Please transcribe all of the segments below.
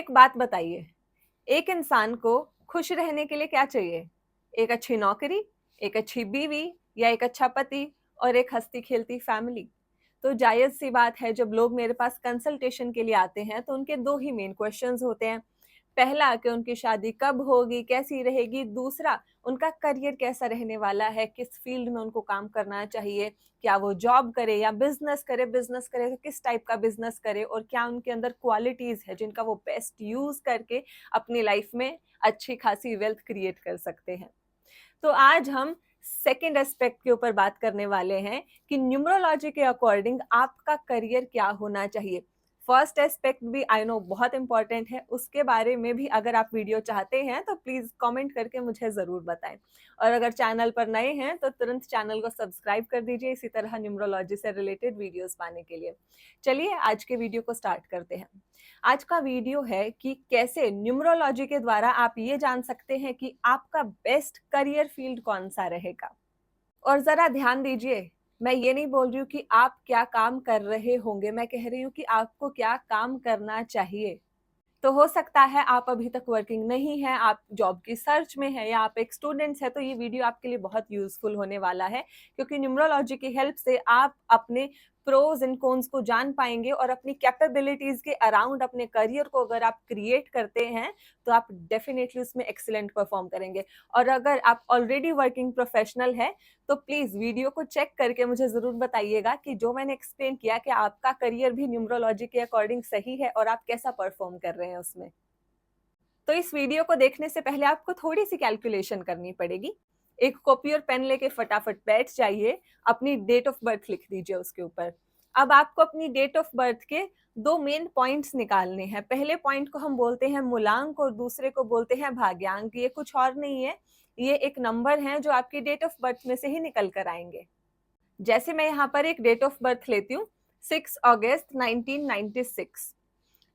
एक बात बताइए, एक इंसान को खुश रहने के लिए क्या चाहिए? एक अच्छी नौकरी, एक अच्छी बीवी या एक अच्छा पति और एक हँसती-खेलती फैमिली? तो जायज़-सी बात है जब लोग मेरे पास कंसल्टेशन के लिए आते हैं तो उनके 2 ही मेन क्वेश्चंस होते हैं। पहला कि उनकी शादी कब होगी, कैसी रहेगी? दूसरा, उनका करियर कैसा रहने वाला है, किस फील्ड में उनको काम करना चाहिए? क्या वो जॉब करे या बिज़नेस करे तो किस टाइप का बिज़नेस करे और क्या उनके अंदर क्वालिटीज़ है जिनका वो बेस्ट यूज़ करके अपनी लाइफ में अच्छी खासी वेल्थ क्रिएट कर सकते हैं। तो आज हम सेकंड एस्पेक्ट के ऊपर बात करने वाले हैं कि न्यूमरोलॉजी के अकॉर्डिंग आपका करियर क्या होना चाहिए। फर्स्ट एस्पेक्ट भी आई नो बहुत इंपॉर्टेंट है, उसके बारे में भी अगर आप वीडियो चाहते हैं तो प्लीज़ कमेंट करके मुझे ज़रूर बताएं। और अगर चैनल पर नए हैं तो तुरंत चैनल को सब्सक्राइब कर दीजिए इसी तरह न्यूमरोलॉजी से रिलेटेड वीडियोस पाने के लिए। चलिए आज के वीडियो को स्टार्ट करते हैं। आज का वीडियो है कि कैसे न्यूमरोलॉजी के द्वारा आप ये जान सकते हैं कि आपका बेस्ट करियर फील्ड कौन सा रहेगा। और ज़रा ध्यान दीजिए, मैं ये नहीं बोल रही हूँ कि आप क्या काम कर रहे होंगे, मैं कह रही हूँ कि आपको क्या काम करना चाहिए। तो हो सकता है आप अभी तक वर्किंग नहीं हैं, आप जॉब की सर्च में हैं या आप एक स्टूडेंट्स हैं, तो ये वीडियो आपके लिए बहुत यूज़फुल होने वाला है क्योंकि न्यूमरोलॉजी की हेल्प से आप अपने प्रोज एंड कॉन्स को जान पाएंगे और अपनी कैपेबिलिटीज़ के अराउंड अपने करियर को अगर आप क्रिएट करते हैं, तो आप डेफिनेटली उसमें एक्सीलेंट परफॉर्म करेंगे। और अगर आप ऑलरेडी वर्किंग प्रोफेशनल है, तो प्लीज़ वीडियो को चेक करके मुझे ज़रूर बताइएगा कि जो मैंने एक्सप्लेन किया कि आपका करियर भी न्यूमरोलॉजी के अकॉर्डिंग सही है और आप कैसा परफॉर्म कर रहे हैं उसमें। तो इस वीडियो को देखने से पहले आपको थोड़ी-सी कैलकुलेशन करनी पड़ेगी। एक कॉपी और पेन लेके फटाफट बैठ जाइए, अपनी डेट ऑफ बर्थ लिख दीजिए उसके ऊपर। अब आपको अपनी डेट ऑफ बर्थ के 2 मेन पॉइंट्स निकालने हैं। पहले पॉइंट को हम बोलते हैं मूलांक और दूसरे को बोलते हैं भाग्यांक। ये कुछ और नहीं है, ये एक नंबर है जो आपकी डेट ऑफ बर्थ में से ही निकल कर आएँगे। जैसे मैं यहाँ पर एक डेट ऑफ बर्थ लेती हूँ, 6 अगस्त 1996।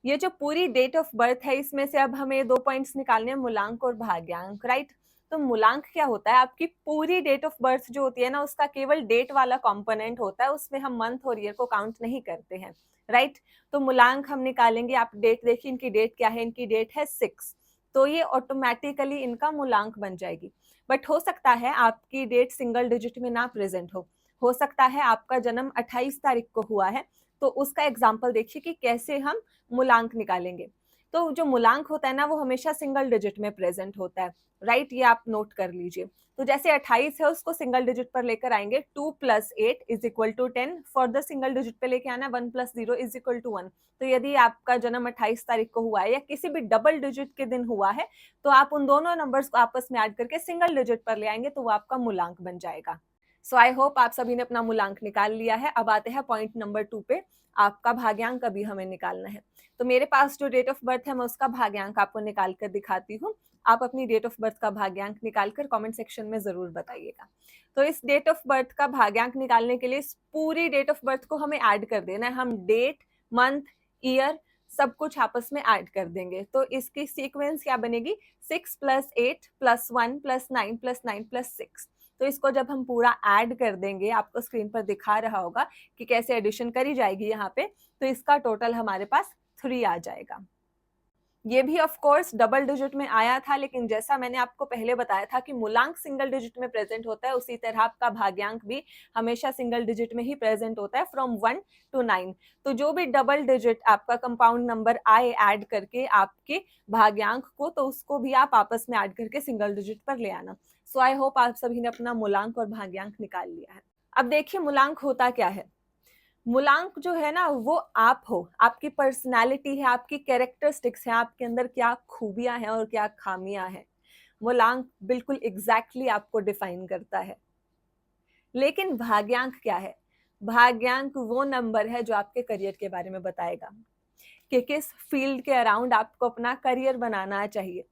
ये जो पूरी डेट ऑफ बर्थ है, इसमें से अब हमें 2 पॉइंट्स निकालने हैं, मूलांक और भाग्यांक, राइट? तो मूलांक क्या होता है? आपकी पूरी डेट ऑफ बर्थ जो होती है ना, उसका केवल डेट वाला कंपोनेंट होता है, उसमें हम मंथ और ईयर को काउंट नहीं करते हैं, राइट? तो मूलांक हम निकालेंगे, आप डेट देखिए, इनकी डेट क्या है? इनकी डेट है 6, तो ये ऑटोमैटिकली इनका मूलांक बन जाएगी। बट हो सकता है आपकी डेट सिंगल डिजिट में ना प्रेज़ेंट हो सकता है आपका जन्म 28 तारीख को हुआ है, तो उसका एग्ज़ाम्पल देखिए कि कैसे हम मूलांक निकालेंगे। तो जो मूलांक होता है ना, वो हमेशा सिंगल डिजिट में प्रेजेंट होता है, राइट? ये आप नोट कर लीजिए। तो जैसे 28 है, उसको सिंगल डिजिट पर लेकर आएंगे, 2 + 8 = 10। फर्दर सिंगल डिजिट पे लेके आना, 1 + 0 = 1। तो यदि आपका जन्म 28 तारीख को हुआ है या किसी भी डबल डिजिट के दिन हुआ है, तो आप उन दोनों नंबर्स को आपस में ऐड करके सिंगल डिजिट पर ले आएंगे, तो वो आपका मूलांक बन जाएगा। सो आई होप आप सभी ने अपना मूलांक निकाल लिया है। अब आते हैं पॉइंट नंबर 2 पे, आपका भाग्यांक अभी हमें निकालना है। तो मेरे पास जो डेट ऑफ बर्थ है, मैं उसका भाग्यांक आपको निकाल कर दिखाती हूँ। आप अपनी डेट ऑफ बर्थ का भाग्यांक निकाल कर कमेंट सेक्शन में ज़रूर बताइएगा। तो इस डेट ऑफ बर्थ का भाग्यांक निकालने के लिए इस पूरी डेट ऑफ बर्थ को हमें ऐड कर देना है। हम डेट, मंथ, ईयर सब कुछ आपस में ऐड कर देंगे। तो इसकी सीक्वेंस क्या बनेगी? 6 + 8 + 1 + 9 + 9 + 6। तो इसको जब हम पूरा ऐड कर देंगे, आपको स्क्रीन पर दिखा रहा होगा कि कैसे एडिशन करी जाएगी यहाँ पे, तो इसका टोटल हमारे पास 3 आ जाएगा। ये भी ऑफ कोर्स डबल डिजिट में आया था, लेकिन जैसा मैंने आपको पहले बताया था कि मूलांक सिंगल डिजिट में प्रेजेंट होता है, उसी तरह आपका भाग्यांक भी हमेशा सिंगल डिजिट में ही प्रेजेंट होता है, फ्रॉम 1 to 9। तो जो भी डबल डिजिट आपका कंपाउंड नंबर आए ऐड करके आपके भाग्यांक को, तो उसको भी आप आपस में ऐड करके सिंगल डिजिट पर ले आना। सो आई होप आप सभी ने अपना मूलांक और भाग्यांक निकाल लिया है। अब देखिए मूलांक होता क्या है। मूलांक जो है ना, वो आप हो, आपकी पर्सनैलिटी है, आपकी कैरेक्टरिस्टिक्स हैं, आपके अंदर क्या खूबियां हैं और क्या खामियां हैं। मूलांक बिल्कुल एग्जैक्टली आपको डिफाइन करता है। लेकिन भाग्यांक क्या है? भाग्यांक वो नंबर है जो आपके करियर के बारे में बताएगा कि किस फील्ड के अराउंड आपको अपना करियर बनाना चाहिए।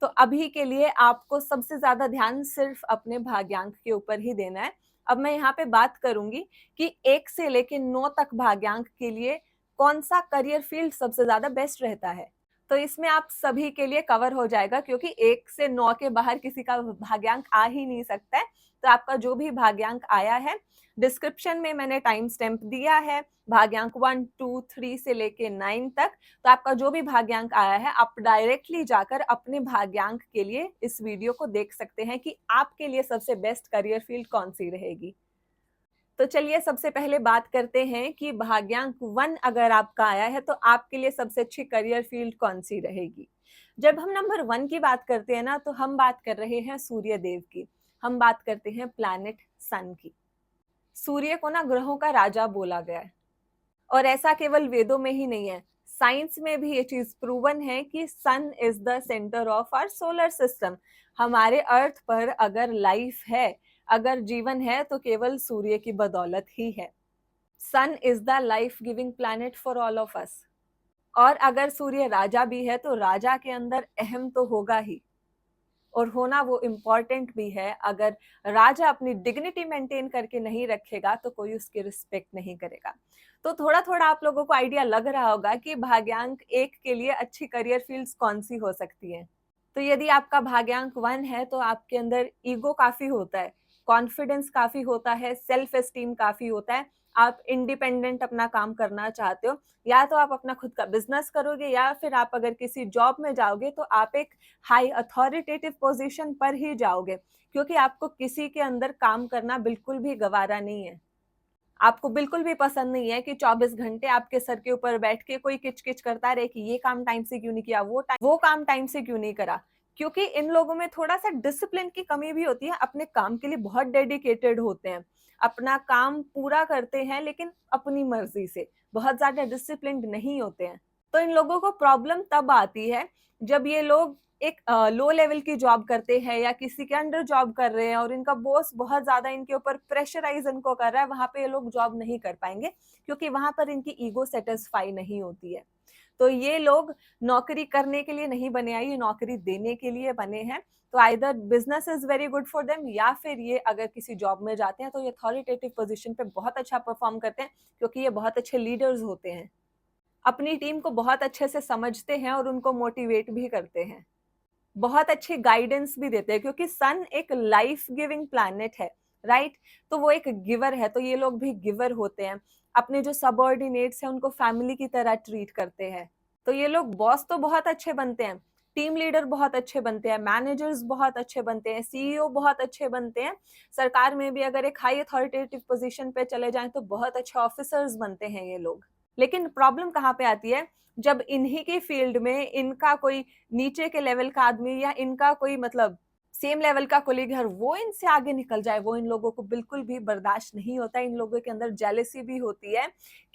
तो अभी के लिए आपको सबसे ज्यादा ध्यान सिर्फ अपने भाग्यांक के ऊपर ही देना है। अब मैं यहाँ पे बात करूंगी कि 1 से लेके 9 तक भाग्यांक के लिए कौन सा करियर फील्ड सबसे ज्यादा बेस्ट रहता है। तो इसमें आप सभी के लिए कवर हो जाएगा, क्योंकि 1 से 9 के बाहर किसी का भाग्यांक आ ही नहीं सकता है। तो आपका जो भी भाग्यांक आया है, डिस्क्रिप्शन में मैंने टाइम स्टैम्प दिया है, भाग्यांक 1, 2, 3 से लेके 9 तक। तो आपका जो भी भाग्यांक आया है, आप डायरेक्टली जाकर अपने भाग्यांक के लिए इस वीडियो को देख सकते हैं कि आपके लिए सबसे बेस्ट करियर फील्ड कौन सी रहेगी। तो चलिए सबसे पहले बात करते हैं कि भाग्यांक 1 अगर आपका आया है तो आपके लिए सबसे अच्छी करियर फील्ड कौन सी रहेगी। जब हम नंबर 1 की बात करते हैं ना, तो हम बात कर रहे हैं सूर्य देव की, हम बात करते हैं प्लैनेट सन की। सूर्य को ना ग्रहों का राजा बोला गया है, और ऐसा केवल वेदों में ही नहीं है, साइंस में भी ये चीज प्रूवन है कि sun is the centre of our solar system. हमारे अर्थ पर अगर लाइफ है, अगर जीवन है, तो केवल सूर्य की बदौलत ही है। Sun is the life giving planet for all of us. और अगर सूर्य राजा भी है, तो राजा के अंदर अहम तो होगा ही, और होना वो इम्पॉर्टेंट भी है। अगर राजा अपनी डिग्निटी मेंटेन करके नहीं रखेगा तो कोई उसकी रिस्पेक्ट नहीं करेगा। तो थोड़ा थोड़ा आप लोगों को आइडिया लग रहा होगा कि भाग्यांक 1 के लिए अच्छी करियर फील्ड्स कौन सी हो सकती हैं। तो यदि आपका भाग्यांक 1 है, तो आपके अंदर ईगो काफी होता है, कॉन्फिडेंस काफी होता है, सेल्फ एस्टीम काफी होता है। आप इंडिपेंडेंट अपना काम करना चाहते हो, या तो आप अपना खुद का बिजनेस करोगे, या फिर आप अगर किसी जॉब में जाओगे तो आप एक हाई अथॉरिटेटिव पोजीशन पर ही जाओगे, क्योंकि आपको किसी के अंदर काम करना बिल्कुल भी गवारा नहीं है। आपको बिल्कुल भी पसंद नहीं है कि 24 घंटे आपके सर के ऊपर बैठ के कोई किच-किच करता रहे कि ये काम टाइम से क्यों नहीं किया, वो काम टाइम से क्यों नहीं करा। क्योंकि इन लोगों में थोड़ा-सा डिसिप्लिन की कमी भी होती है, अपने काम के लिए बहुत डेडिकेटेड होते हैं। अपना काम पूरा करते हैं, लेकिन अपनी मर्ज़ी से, बहुत ज़्यादा डिसिप्लिन्ड नहीं होते हैं। तो इन लोगों को प्रॉब्लम तब आती है जब ये लोग एक लो लेवल की जॉब करते हैं या किसी के अंडर जॉब कर रहे हैं, और इनका बॉस बहुत ज्यादा इनके ऊपर प्रेशराइज इनको कर रहा है। वहां पे ये लोग जॉब नहीं कर पाएंगे, क्योंकि वहां पर इनकी ईगो सेटिस्फाई नहीं होती है। तो ये लोग नौकरी करने के लिए नहीं बने हैं, ये नौकरी देने के लिए बने हैं। तो either business is very good for them, या फिर ये अगर किसी जॉब में जाते हैं तो ये अथॉरिटेटिव पोजीशन पे बहुत अच्छा परफॉर्म करते हैं, क्योंकि ये बहुत अच्छे लीडर्स होते हैं, अपनी टीम को बहुत अच्छे से समझते हैं और उनको मोटिवेट भी करते हैं, बहुत अच्छी गाइडेंस भी देते हैं, क्योंकि सन एक लाइफ गिविंग प्लैनेट है, राइट। तो वो एक गिवर है, तो ये लोग भी गिवर होते हैं। अपने जो सबऑर्डिनेट्स हैं उनको फैमिली की तरह ट्रीट करते हैं। तो ये लोग बॉस तो बहुत अच्छे बनते हैं, टीम लीडर बहुत अच्छे बनते हैं, मैनेजर्स बहुत अच्छे बनते हैं, सीईओ बहुत अच्छे बनते हैं। सरकार में भी अगर एक हाई अथॉरिटेटिव पोजीशन पे चले जाएं तो बहुत अच्छे ऑफिसर्स बनते हैं ये लोग। लेकिन प्रॉब्लम कहाँ पे आती है, जब इन्हीं के फील्ड में इनका कोई नीचे के लेवल का आदमी, या इनका कोई मतलब सेम लेवल का कोलीग है, वो इनसे आगे निकल जाए। वो इन लोगों को बिल्कुल भी बर्दाश्त नहीं होता। इन लोगों के अंदर जेलेसी भी होती है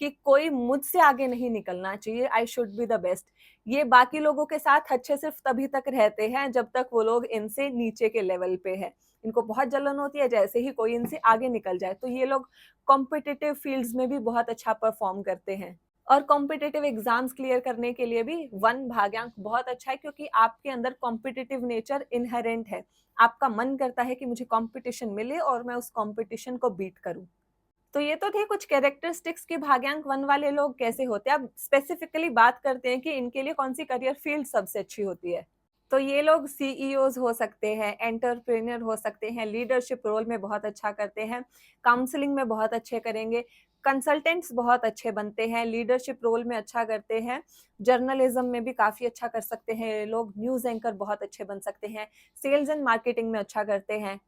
कि कोई मुझसे आगे नहीं निकलना चाहिए, I should be the best. ये बाकी लोगों के साथ अच्छे सिर्फ तभी तक रहते हैं जब तक वो लोग इनसे नीचे के लेवल पे है। इनको बहुत जलन होती है जैसे ही कोई इनसे आगे निकल जाए। तो ये लोग कॉम्पिटिटिव फील्ड्स में भी बहुत अच्छा परफॉर्म करते हैं, और कॉम्पिटिटिव एग्जाम्स क्लियर करने के लिए भी 1 भाग्यांक बहुत अच्छा है, क्योंकि आपके अंदर कॉम्पिटिटिव नेचर इनहेरेंट है। आपका मन करता है कि मुझे कंपटीशन मिले और मैं उस कंपटीशन को बीट करूं। तो ये तो थे कुछ कैरेक्टरिस्टिक्स कि भाग्यांक 1 वाले लोग कैसे होते हैं। अब स्पेसिफिकली बात करते हैं कि इनके लिए कौन सी करियर फील्ड सबसे अच्छी होती है। तो ये लोग सीईओज हो सकते हैं, एंटरप्रेन्योर हो सकते हैं, लीडरशिप रोल में बहुत अच्छा करते हैं, काउंसलिंग में बहुत अच्छे करेंगे, कंसल्टेंट्स बहुत अच्छे बनते हैं, लीडरशिप रोल में अच्छा करते हैं, जर्नलिज्म में भी काफ़ी अच्छा कर सकते हैं ये लोग, न्यूज़ एंकर बहुत अच्छे बन सकते हैं, सेल्स एंड मार्केटिंग में अच्छा करते हैं,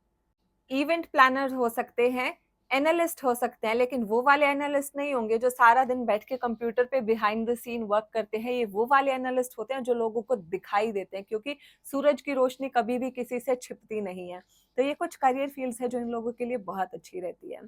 इवेंट प्लानर हो सकते हैं, एनालिस्ट हो सकते हैं। लेकिन वो वाले एनालिस्ट नहीं होंगे जो सारा दिन बैठ के कंप्यूटर पे बिहाइंड द सीन वर्क करते हैं। ये वो वाले एनालिस्ट होते हैं जो लोगों को दिखाई देते हैं, क्योंकि सूरज की रोशनी कभी भी किसी से छिपती नहीं है। तो ये कुछ करियर फील्ड्स है जो इन लोगों के लिए बहुत अच्छी रहती है।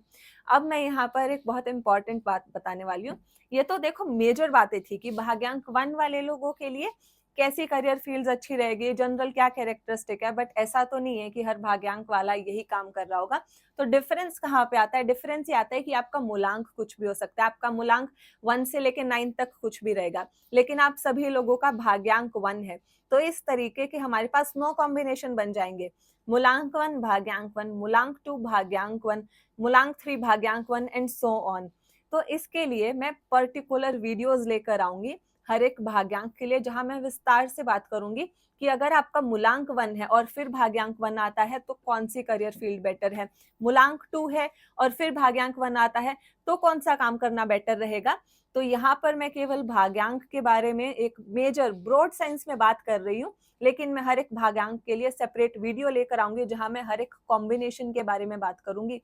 अब मैं यहाँ पर एक बहुत इंपॉर्टेंट बात बताने वाली हूँ। ये तो देखो मेजर बातें थी कि भाग्यांक 1 वाले लोगों के लिए कैसी करियर फील्ड्स अच्छी रहेगी, जनरल क्या कैरेक्टरिस्टिक है, बट ऐसा तो नहीं है कि हर भाग्यांक वाला यही काम कर रहा होगा। तो डिफरेंस कहाँ पे आता है? डिफरेंस ये आता है कि आपका मूलांक कुछ भी हो सकता है। आपका मूलांक 1 से लेके 9 तक कुछ भी रहेगा, लेकिन आप सभी लोगों का भाग्यांक 1 है। तो इस तरीके के हमारे पास 9 कॉम्बिनेशन बन जाएंगे। मूलांक 1 भाग्यांक 1, मूलांक 2 भाग्यांक 1, मूलांक 3 भाग्यांक 1 एंड सो ऑन। तो इसके लिए मैं पर्टिकुलर वीडियोस लेकर आऊंगी हर एक भाग्यांक के लिए, जहां मैं विस्तार से बात करूंगी कि अगर आपका मूलांक 1 है और फिर भाग्यांक 1 आता है तो कौन सी करियर फील्ड बेटर है, मूलांक 2 है और फिर भाग्यांक 1 आता है तो कौन सा काम करना बेटर रहेगा। तो यहाँ पर मैं केवल भाग्यांक के बारे में एक मेजर ब्रॉड सेंस में बात कर रही हूँ, लेकिन मैं हर एक भाग्यांक के लिए सेपरेट वीडियो लेकर आऊंगी जहां मैं हर एक कॉम्बिनेशन के बारे में बात करूंगी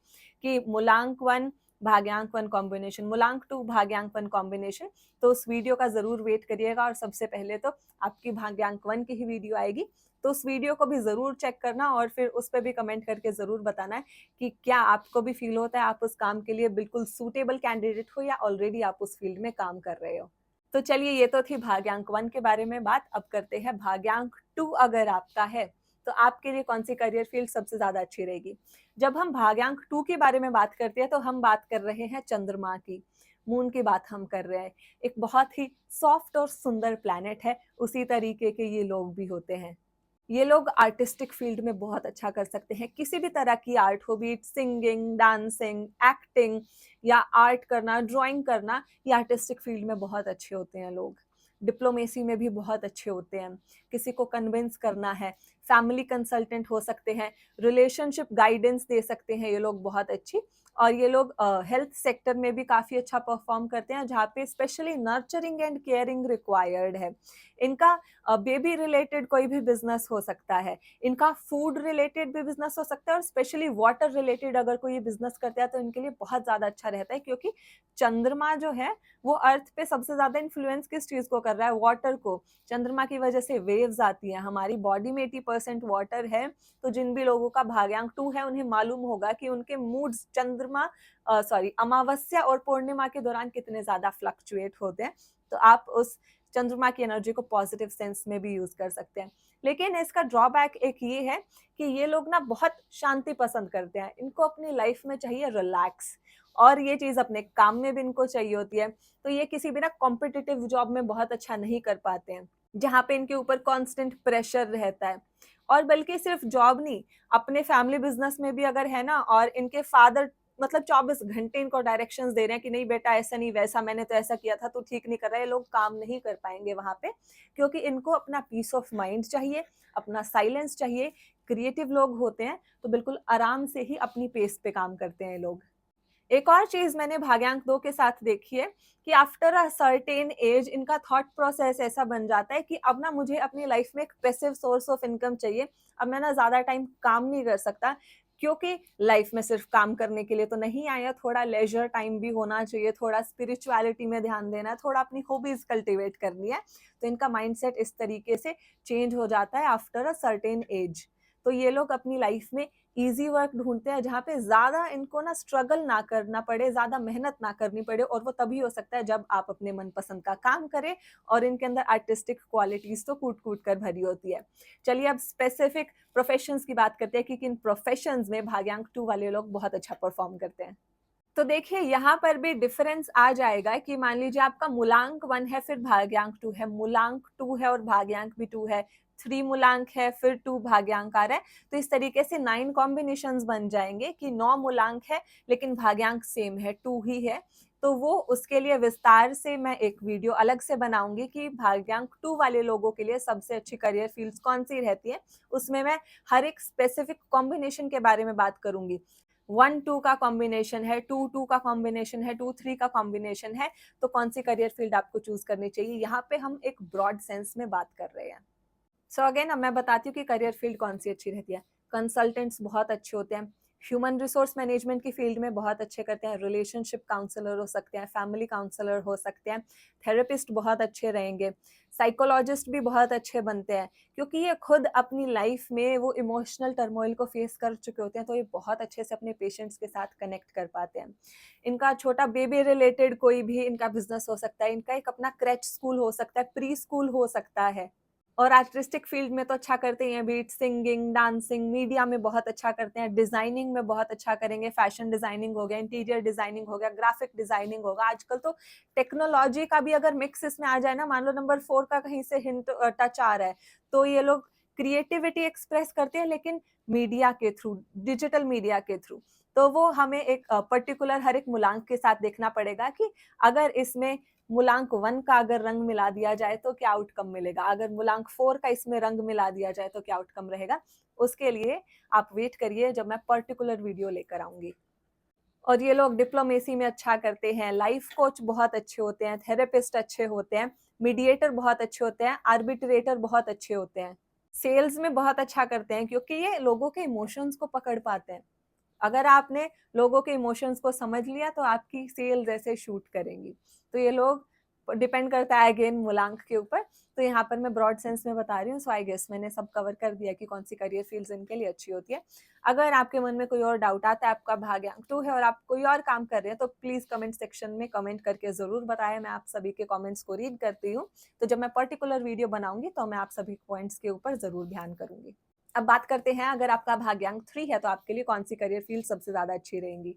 कि मूलांक 1 भाग्यांक 1 कॉम्बिनेशन, मूलांक 2 भाग्यांक 1 कॉम्बिनेशन। तो उस वीडियो का जरूर वेट करिएगा और सबसे पहले तो आपकी भाग्यांक 1 की ही वीडियो आएगी, तो उस वीडियो को भी जरूर चेक करना और फिर उस पर भी कमेंट करके जरूर बताना है कि क्या आपको भी फील होता है आप उस काम के लिए बिल्कुल सूटेबल कैंडिडेट हो या ऑलरेडी आप उस फील्ड में काम कर रहे हो। तो चलिए, ये तो थी भाग्यांक 1 के बारे में बात। अब करते हैं भाग्यांक 2 अगर आपका है तो आपके लिए कौन सी करियर फील्ड सबसे ज्यादा अच्छी रहेगी। जब हम भाग्यांक 2 के बारे में बात करते हैं तो हम बात कर रहे हैं चंद्रमा की, मून की बात हम कर रहे हैं। एक बहुत ही सॉफ्ट और सुंदर प्लैनेट है, उसी तरीके के ये लोग भी होते हैं। ये लोग आर्टिस्टिक फील्ड में बहुत अच्छा कर सकते हैं, किसी भी तरह की आर्ट हो, बीट सिंगिंग, डांसिंग, एक्टिंग या आर्ट करना, ड्राइंग करना, ये आर्टिस्टिक फील्ड में बहुत अच्छे होते हैं लोग। डिप्लोमेसी में भी बहुत अच्छे होते हैं, किसी को कन्विंस करना है, फैमिली कंसल्टेंट हो सकते हैं, रिलेशनशिप गाइडेंस दे सकते हैं ये लोग बहुत अच्छी। और ये लोग हेल्थ सेक्टर में भी काफी अच्छा परफॉर्म करते हैं जहाँ पे specially nurturing and caring required है। इनका बेबी रिलेटेड कोई भी बिजनेस हो सकता है, इनका फूड रिलेटेड भी बिजनेस हो सकता है और स्पेशली वाटर रिलेटेड अगर कोई बिजनेस करता है तो इनके लिए बहुत ज्यादा अच्छा रहता है, क्योंकि चंद्रमा जो है वो अर्थ पे सबसे ज्यादा इन्फ्लुएंस किस चीज को कर रहा है, वाटर को। चंद्रमा की वजह से वेव्स आती हैं, हमारी बॉडी में 80% वाटर है। तो जिन भी लोगों का भाग्यांक 2 है उन्हें मालूम होगा कि उनके मूड्स चंद्रमा अमावस्या और पूर्णिमा के दौरान कितने ज्यादा फ्लक्चुएट होते हैं। तो आप उस चंद्रमा की एनर्जी को पॉजिटिव सेंस में भी यूज कर सकते हैं। लेकिन इसका ड्रॉबैक एक ये है कि ये लोग ना बहुत शांति पसंद करते हैं, इनको अपनी लाइफ में चाहिए रिलैक्स, और ये चीज अपने काम में भी इनको चाहिए होती है। तो ये किसी भी ना कॉम्पिटिटिव जॉब में बहुत अच्छा नहीं कर पाते हैं जहाँ पे इनके ऊपर कांस्टेंट प्रेशर रहता है। और बल्कि सिर्फ जॉब नहीं, अपने फैमिली बिजनेस में भी अगर है ना, और इनके फादर मतलब 24 घंटे इनको डायरेक्शंस दे रहे हैं कि नहीं बेटा ऐसा नहीं वैसा, मैंने तो ऐसा किया था तो ठीक नहीं कर रहा है, लोग काम नहीं कर पाएंगे वहां पे, क्योंकि इनको अपना पीस ऑफ माइंड चाहिए, अपना साइलेंस चाहिए। क्रिएटिव लोग होते हैं तो बिल्कुल आराम से ही अपनी पेस पे काम करते हैं लोग। एक और चीज मैंने भाग्यांक 2 के साथ देखी है कि आफ्टर अ सर्टेन एज इनका थॉट प्रोसेस ऐसा बन जाता है कि अब ना मुझे अपनी लाइफ में एक पैसिव सोर्स ऑफ इनकम चाहिए। अब मैं ना ज्यादा टाइम काम नहीं कर सकता, क्योंकि लाइफ में सिर्फ काम करने के लिए तो नहीं आया, थोड़ा लेजर टाइम भी होना चाहिए, थोड़ा स्पिरिचुअलिटी में ध्यान देना है, थोड़ा अपनी हॉबीज कल्टीवेट करनी है। तो इनका माइंडसेट इस तरीके से चेंज हो जाता है आफ्टर अ सर्टेन एज। तो ये लोग अपनी लाइफ में इजी वर्क ढूंढते हैं जहाँ पे ज्यादा इनको ना स्ट्रगल ना करना पड़े, ज्यादा मेहनत ना करनी पड़े, और वो तभी हो सकता है जब आप अपने मनपसंद का काम करें और इनके अंदर आर्टिस्टिक क्वालिटीज तो कूट कूट कर भरी होती है। चलिए अब स्पेसिफिक प्रोफेशंस की बात करते हैं कि किन प्रोफेशंस में भाग्यांक 2 वाले लोग बहुत अच्छा परफॉर्म करते हैं। तो देखिए यहाँ पर भी डिफरेंस आ जाएगा कि मान लीजिए आपका मूलांक 1 है फिर भाग्यांक 2 है, मूलांक 2 है और भाग्यांक भी 2 है, 3 मूलांक है फिर 2 भाग्यांक आ रहा है। तो इस तरीके से 9 कॉम्बिनेशंस बन जाएंगे कि 9 मूलांक है लेकिन भाग्यांक सेम है, 2 ही है। तो वो उसके लिए विस्तार से मैं एक वीडियो अलग से बनाऊंगी कि भाग्यांक 2 वाले लोगों के लिए सबसे अच्छी करियर फील्ड्स कौन सी रहती है। उसमें मैं हर एक स्पेसिफिक कॉम्बिनेशन के बारे में बात करूंगी। 1-2 का कॉम्बिनेशन है, 2-2 का कॉम्बिनेशन है, 2-3 का कॉम्बिनेशन है, तो कौन सी करियर फील्ड आपको चूज करनी चाहिए, यहाँ पे हम एक ब्रॉड सेंस में बात कर रहे हैं। सो अगेन अब मैं बताती हूँ कि करियर फील्ड कौन सी अच्छी रहती है। कंसल्टेंट्स बहुत अच्छे होते हैं, ह्यूमन रिसोर्स मैनेजमेंट की फील्ड में बहुत अच्छे करते हैं, रिलेशनशिप काउंसलर हो सकते हैं, फैमिली काउंसलर हो सकते हैं, थेरेपिस्ट बहुत अच्छे रहेंगे, साइकोलॉजिस्ट भी बहुत अच्छे बनते हैं, क्योंकि ये खुद अपनी लाइफ में वो इमोशनल टर्मोइल को फेस कर चुके होते हैं, तो ये बहुत अच्छे से अपने पेशेंट्स के साथ कनेक्ट कर पाते हैं। इनका छोटा बेबी रिलेटेड कोई भी इनका बिजनेस हो सकता है, इनका एक अपना क्रैच स्कूल हो सकता है, प्री स्कूल हो सकता है। और आर्टिस्टिक फील्ड में तो अच्छा करते ही हैं, बीट सिंगिंग, डांसिंग, मीडिया में बहुत अच्छा करते हैं, डिजाइनिंग में बहुत अच्छा करेंगे, फैशन डिजाइनिंग हो गया, इंटीरियर डिजाइनिंग हो गया, ग्राफिक डिजाइनिंग होगा। आजकल तो टेक्नोलॉजी का भी अगर मिक्स इसमें आ जाए ना, मान लो नंबर 4 का कहीं से हिंट टच आ रहा है, तो ये लोग क्रिएटिविटी एक्सप्रेस करते हैं लेकिन मीडिया के थ्रू, डिजिटल मीडिया के थ्रू। तो वो हमें एक पर्टिकुलर हर एक मूलांक के साथ देखना पड़ेगा कि अगर इसमें मूलांक 1 का अगर रंग मिला दिया जाए तो क्या आउटकम मिलेगा, अगर मूलांक 4 का इसमें रंग मिला दिया जाए तो क्या आउटकम रहेगा, उसके लिए आप वेट करिए जब मैं पर्टिकुलर वीडियो लेकर आऊंगी। और ये लोग डिप्लोमेसी में अच्छा करते हैं, लाइफ कोच बहुत अच्छे होते हैं, थेरेपिस्ट अच्छे होते हैं, मीडिएटर बहुत अच्छे होते हैं, आर्बिट्रेटर बहुत अच्छे होते हैं, सेल्स में बहुत अच्छा करते हैं, क्योंकि ये लोगों के इमोशंस को पकड़ पाते हैं। अगर आपने लोगों के इमोशंस को समझ लिया तो आपकी सेल जैसे शूट करेंगी। तो ये लोग डिपेंड करता है अगेन मूलांक के ऊपर। तो यहाँ पर मैं ब्रॉड सेंस में बता रही हूँ, सो आई गेस मैंने सब कवर कर दिया कि कौन सी करियर फील्ड्स इनके लिए अच्छी होती है। अगर आपके मन में कोई और डाउट आता है, आपका भाग्यांक 2 है और आप कोई और काम कर रहे हैं, तो प्लीज कमेंट सेक्शन में कमेंट करके जरूर बताएं, मैं आप सभी के कमेंट्स को रीड करती हूँ। तो जब मैं पर्टिकुलर वीडियो बनाऊंगी तो मैं आप सभी पॉइंट्स के ऊपर जरूर ध्यान करूंगी। अब बात करते हैं, अगर आपका भाग्यांक 3 है तो आपके लिए कौन सी करियर फील्ड सबसे ज्यादा अच्छी रहेंगी।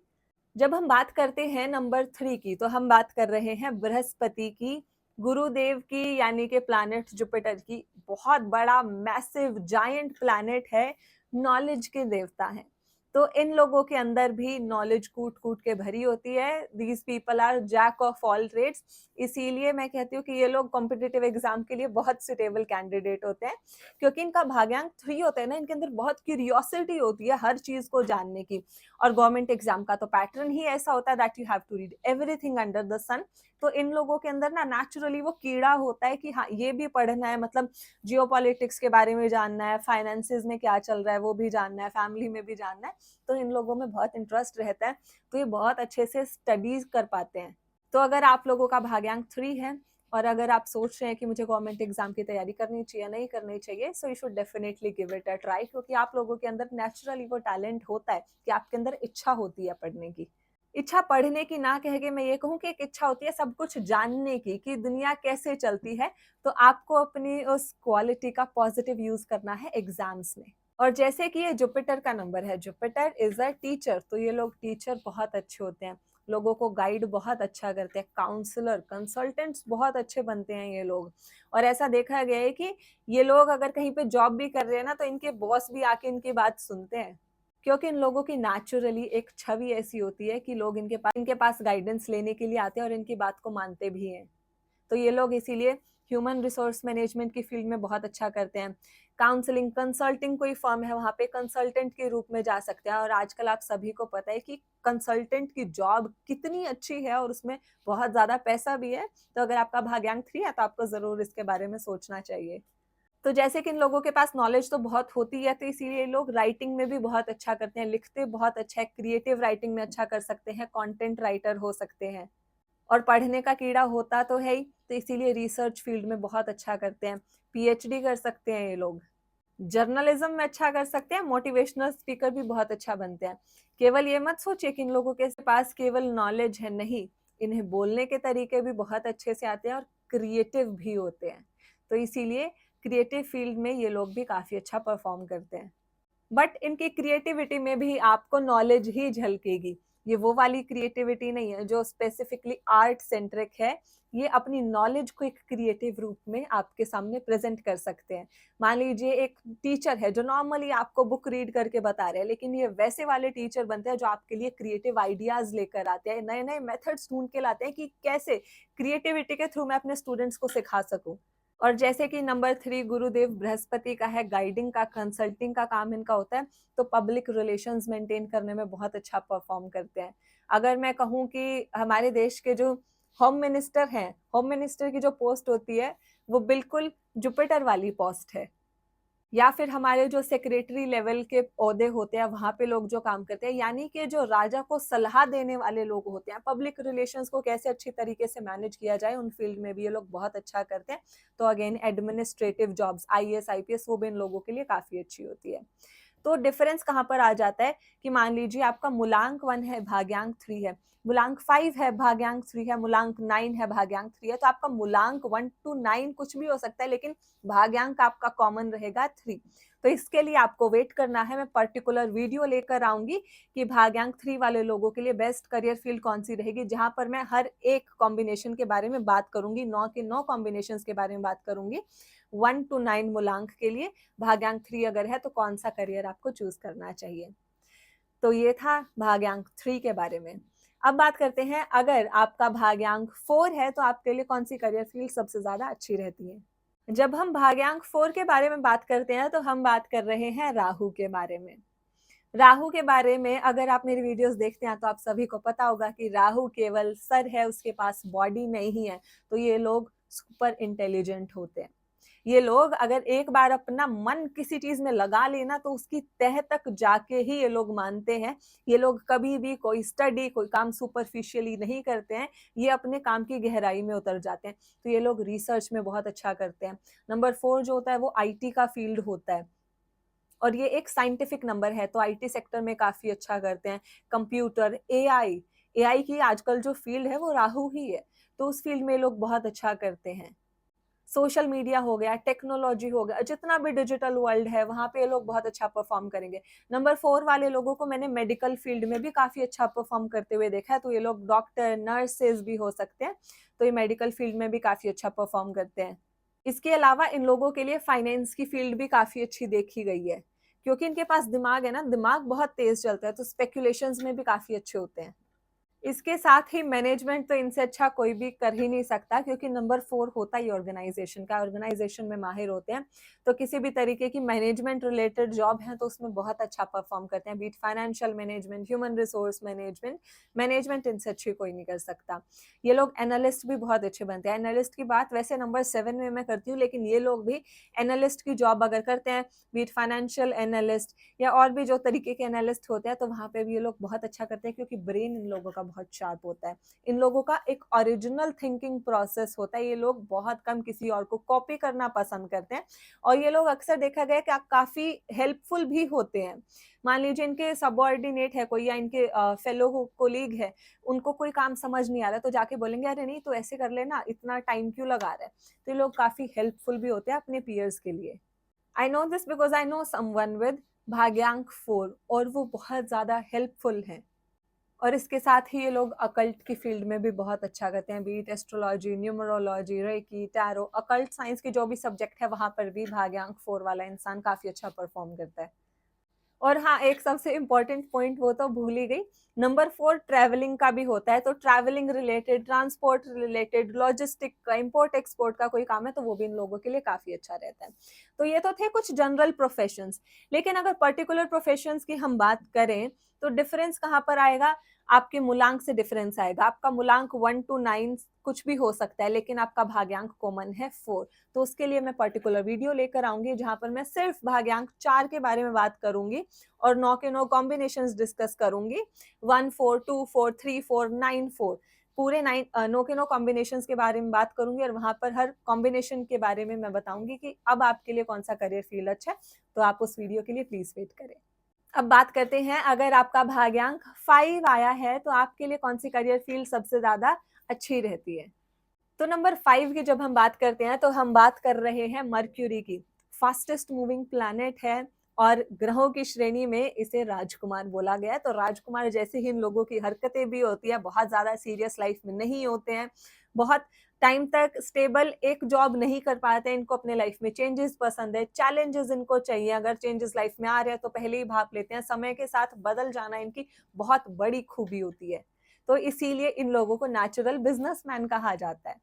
जब हम बात करते हैं नंबर 3 की, तो हम बात कर रहे हैं बृहस्पति की, गुरुदेव की, यानी कि प्लैनेट जुपिटर की। बहुत बड़ा मैसिव जायंट प्लैनेट है, नॉलेज के देवता हैं। तो इन लोगों के अंदर भी नॉलेज कूट कूट के भरी होती है। These people are jack of all trades. इसीलिए मैं कहती हूँ कि ये लोग कॉम्पिटिटिव एग्जाम के लिए बहुत सुटेबल कैंडिडेट होते हैं, क्योंकि इनका भाग्यांक 3 होता है ना, इनके अंदर बहुत क्यूरियोसिटी होती है हर चीज को जानने की। और गवर्नमेंट एग्जाम का तो पैटर्न ही ऐसा होता है that you have to read everything under the sun. तो इन लोगों के अंदर ना नेचुरली वो कीड़ा होता है कि हाँ ये भी पढ़ना है, मतलब जियोपॉलिटिक्स के बारे में जानना है, फाइनेंसेस में क्या चल रहा है वो भी जानना है, फैमिली में भी जानना है। तो इन लोगों में बहुत इंटरेस्ट रहता है, तो ये बहुत अच्छे से स्टडीज कर पाते हैं। तो अगर आप लोगों का भाग्यांक 3 है और अगर आप सोच रहे हैं कि मुझे गवर्नमेंट एग्जाम की तैयारी करनी चाहिए नहीं करनी चाहिए, so you should definitely give it a try, क्योंकि आप लोगों के अंदर नेचुरली वो टैलेंट होता है कि आपके अंदर इच्छा होती है पढ़ने की। इच्छा पढ़ने की ना कह के मैं ये कहूँ कि एक इच्छा होती है सब कुछ जानने की कि दुनिया कैसे चलती है। तो आपको अपनी उस क्वालिटी का पॉजिटिव यूज करना है एग्जाम्स में। और जैसे कि ये जुपिटर का नंबर है, जुपिटर इज अ टीचर, तो ये लोग टीचर बहुत अच्छे होते हैं, लोगों को गाइड बहुत अच्छा करते हैं, काउंसलर कंसल्टेंट्स बहुत अच्छे बनते हैं ये लोग। और ऐसा देखा गया है कि ये लोग अगर कहीं पे जॉब भी कर रहे हैं ना, तो इनके बॉस भी आके इनकी बात सुनते हैं, क्योंकि इन लोगों की नेचुरली एक छवि ऐसी होती है कि लोग इनके पास गाइडेंस लेने के लिए आते हैं और इनकी बात को मानते भी हैं। तो ये लोग इसीलिए ह्यूमन रिसोर्स मैनेजमेंट की फील्ड में बहुत अच्छा करते हैं। काउंसलिंग कंसल्टिंग कोई फर्म है वहां पे कंसल्टेंट के रूप में जा सकते हैं। और आजकल आप सभी को पता है कि कंसल्टेंट की जॉब कितनी अच्छी है और उसमें बहुत ज्यादा पैसा भी है। तो अगर आपका भाग्यांक 3 है तो आपको जरूर इसके बारे में सोचना चाहिए। तो जैसे कि इन लोगों के पास नॉलेज तो बहुत होती है, तो इसीलिए लोग राइटिंग में भी बहुत अच्छा करते हैं, लिखते बहुत अच्छा है, क्रिएटिव राइटिंग में अच्छा कर सकते हैं, कंटेंट राइटर हो सकते हैं। और पढ़ने का कीड़ा होता तो है ही, तो इसीलिए रिसर्च फील्ड में बहुत अच्छा करते हैं, पीएचडी कर सकते हैं ये लोग, जर्नलिज्म में अच्छा कर सकते हैं, मोटिवेशनल स्पीकर भी बहुत अच्छा बनते हैं। केवल ये मत सोचिए कि इन लोगों के पास केवल नॉलेज है, नहीं, इन्हें बोलने के तरीके भी बहुत अच्छे से आते हैं और क्रिएटिव भी होते हैं। तो इसीलिए क्रिएटिव फील्ड में ये लोग भी काफी अच्छा परफॉर्म करते हैं। बट इनकी क्रिएटिविटी में भी आपको नॉलेज ही झलकेगी। ये वो वाली क्रिएटिविटी नहीं है जो स्पेसिफिकली आर्ट सेंट्रिक है। ये अपनी नॉलेज को एक क्रिएटिव रूप में आपके सामने प्रेजेंट कर सकते हैं। मान लीजिए एक टीचर है जो नॉर्मली आपको बुक रीड करके बता रहे हैं, लेकिन ये वैसे वाले टीचर बनते हैं जो आपके लिए क्रिएटिव आइडियाज लेकर आते हैं, नए नए मेथड्स ढूंढ के लाते हैं कि कैसे क्रिएटिविटी के थ्रू मैं अपने स्टूडेंट्स को सिखा सकूं। और जैसे कि नंबर 3 गुरुदेव बृहस्पति का है, गाइडिंग का कंसल्टिंग का काम इनका होता है, तो पब्लिक रिलेशंस मेंटेन करने में बहुत अच्छा परफॉर्म करते हैं। अगर मैं कहूँ कि हमारे देश के जो होम मिनिस्टर हैं, होम मिनिस्टर की जो पोस्ट होती है वो बिल्कुल जुपिटर वाली पोस्ट है। या फिर हमारे जो सेक्रेटरी लेवल के ओहदे होते हैं वहां पे लोग जो काम करते हैं, यानी कि जो राजा को सलाह देने वाले लोग होते हैं, पब्लिक रिलेशंस को कैसे अच्छी तरीके से मैनेज किया जाए, उन फील्ड में भी ये लोग बहुत अच्छा करते हैं। तो again administrative jobs, IAS IPS, वो भी इन लोगों के लिए काफी अच्छी होती है। तो डिफरेंस कहाँ पर आ जाता है कि मान लीजिए आपका मूलांक 1 है, भाग्यांक 3 है, मूलांक 5 है, भाग्यांक 3 है, मूलांक 9 है, भाग्यांक 3 है, तो आपका मूलांक 1 to 9 कुछ भी हो सकता है, लेकिन भाग्यांक आपका कॉमन रहेगा 3। तो इसके लिए आपको वेट करना है, मैं पर्टिकुलर वीडियो लेकर आऊंगी कि भाग्यांक 3 वाले लोगों के लिए बेस्ट करियर फील्ड कौन सी रहेगी, जहां पर मैं हर एक कॉम्बिनेशन के बारे में बात करूंगी, 9 के 9 कॉम्बिनेशन के बारे में बात करूंगी। 1 to 9 मूलांक के लिए भाग्यांक 3 अगर है तो कौन सा करियर आपको चूज करना चाहिए। तो ये था भाग्यांक 3 के बारे में। अब बात करते हैं, अगर आपका भाग्यांक 4 है तो आपके लिए कौन सी करियर फील्ड सबसे ज्यादा अच्छी रहती है। जब हम भाग्यांक 4 के बारे में बात करते हैं तो हम बात कर रहे हैं राहु के बारे में। राहु के बारे में अगर आप मेरी वीडियोस देखते हैं तो आप सभी को पता होगा कि राहु केवल सर है, उसके पास बॉडी नहीं है। तो ये लोग सुपर इंटेलिजेंट होते हैं। ये लोग अगर एक बार अपना मन किसी चीज में लगा लेना तो उसकी तह तक जाके ही ये लोग मानते हैं। ये लोग कभी भी कोई स्टडी, कोई काम सुपरफिशियली नहीं करते हैं। ये अपने काम की गहराई में उतर जाते हैं। तो ये लोग रिसर्च में बहुत अच्छा करते हैं। नंबर 4 जो होता है वो आईटी का फील्ड होता है और ये एक साइंटिफिक नंबर है, तो आईटी सेक्टर में काफी अच्छा करते हैं। कंप्यूटर, एआई, एआई की आजकल जो फील्ड है वो राहु ही है, तो उस फील्ड में लोग बहुत अच्छा करते हैं। सोशल मीडिया हो गया, टेक्नोलॉजी हो गया, जितना भी डिजिटल वर्ल्ड है वहां पे ये लोग बहुत अच्छा परफॉर्म करेंगे। नंबर 4 वाले लोगों को मैंने मेडिकल फील्ड में भी काफी अच्छा परफॉर्म करते हुए देखा है, तो ये लोग डॉक्टर, नर्सेज भी हो सकते हैं। तो ये मेडिकल फील्ड में भी काफी अच्छा परफॉर्म करते हैं। इसके अलावा इन लोगों के लिए फाइनेंस की फील्ड भी काफी अच्छी देखी गई है, क्योंकि इनके पास दिमाग है ना, दिमाग बहुत तेज चलता है, तो स्पेकुलेशंस में भी काफी अच्छे होते हैं। इसके साथ ही मैनेजमेंट तो इनसे अच्छा कोई भी कर ही नहीं सकता, क्योंकि नंबर 4 होता ही ऑर्गेनाइजेशन का, ऑर्गेनाइजेशन में माहिर होते हैं। तो किसी भी तरीके की मैनेजमेंट रिलेटेड जॉब है तो उसमें बहुत अच्छा परफॉर्म करते हैं, be it financial management, human resource management, management इनसे अच्छी कोई नहीं कर सकता। ये लोग एनालिस्ट भी बहुत अच्छे बनते हैं। एनालिस्ट की बात वैसे नंबर 7 में मैं करती हूँ, लेकिन ये लोग भी एनालिस्ट की जॉब अगर करते हैं, बीट फाइनेंशियल एनालिस्ट या और भी जो तरीके के एनालिस्ट होते हैं, तो वहां पे भी ये लोग बहुत अच्छा करते हैं, क्योंकि ब्रेन इन लोगों का बहुत शार्प होता है। इन लोगों का एक ओरिजिनल थिंकिंग प्रोसेस होता है। ये लोग बहुत कम किसी और को कॉपी करना पसंद करते हैं और ये लोग अक्सर देखा गया कि काफी हेल्पफुल भी होते हैं। मान लीजिए इनके सबऑर्डिनेट है कोई या इनके फेलो कोलीग है, उनको कोई काम समझ नहीं आ रहा तो जाके बोलेंगे अरे नहीं तो ऐसे कर लेना, इतना टाइम क्यों लगा रहा है। तो ये लोग काफी हेल्पफुल भी होते हैं अपने पीयर्स के लिए। I know this because I know someone with भाग्यांक 4 और वो बहुत ज्यादा हेल्पफुल हैं। और इसके साथ ही ये लोग अकल्ट की फील्ड में भी बहुत अच्छा करते हैं, be it astrology, numerology, reiki, tarot, occult science के जो भी सब्जेक्ट है वहां पर भी भाग्यांक 4 वाला इंसान काफी अच्छा परफॉर्म करता है। और हाँ, एक सबसे इम्पोर्टेंट पॉइंट वो तो भूल ही गई, नंबर 4 ट्रैवलिंग का भी होता है। तो travelling related, transport related, logistic का, इम्पोर्ट एक्सपोर्ट का कोई काम है तो वो भी इन लोगों के लिए काफी अच्छा रहता है। तो ये तो थे कुछ जनरल प्रोफेशंस, लेकिन अगर पर्टिकुलर प्रोफेशंस की हम बात करें तो डिफरेंस कहाँ पर आएगा, आपके मूलांक से डिफरेंस आएगा। आपका मूलांक 1 to 9 कुछ भी हो सकता है, लेकिन आपका भाग्यांक कॉमन है 4। तो उसके लिए मैं पर्टिकुलर वीडियो लेकर आऊंगी जहां पर मैं सिर्फ भाग्यांक 4 के बारे में बात करूंगी और 9 के 9 कॉम्बिनेशंस डिस्कस करूंगी। 1 4 2 4 3 4 9 4 पूरे 9 के 9 कॉम्बिनेशंस के बारे में बात करूंगी और वहां पर हर कॉम्बिनेशन के बारे में मैं बताऊंगी कि अब आपके लिए कौन सा करियर फील्ड अच्छा है। तो आप उस वीडियो के लिए प्लीज वेट करें। अब बात करते हैं, अगर आपका भाग्यांक 5 आया है तो आपके लिए कौन सी करियर फील्ड सबसे ज्यादा अच्छी रहती है। तो नंबर 5 की जब हम बात करते हैं तो हम बात कर रहे हैं मर्क्यूरी की। फास्टेस्ट मूविंग प्लैनेट है और ग्रहों की श्रेणी में इसे राजकुमार बोला गया है। तो राजकुमार जैसे ही इन लोगों की हरकतें भी होती है, बहुत ज्यादा सीरियस लाइफ में नहीं होते हैं, बहुत टाइम तक स्टेबल एक जॉब नहीं कर पाते हैं, इनको अपने लाइफ में चेंजेस पसंद है, चैलेंजेस इनको चाहिए। अगर चेंजेस लाइफ में आ रहे हैं तो पहले ही भाप लेते हैं। समय के साथ बदल जाना इनकी बहुत बड़ी खूबी होती है। तो इसीलिए इन लोगों को नेचुरल बिजनेसमैन कहा जाता है,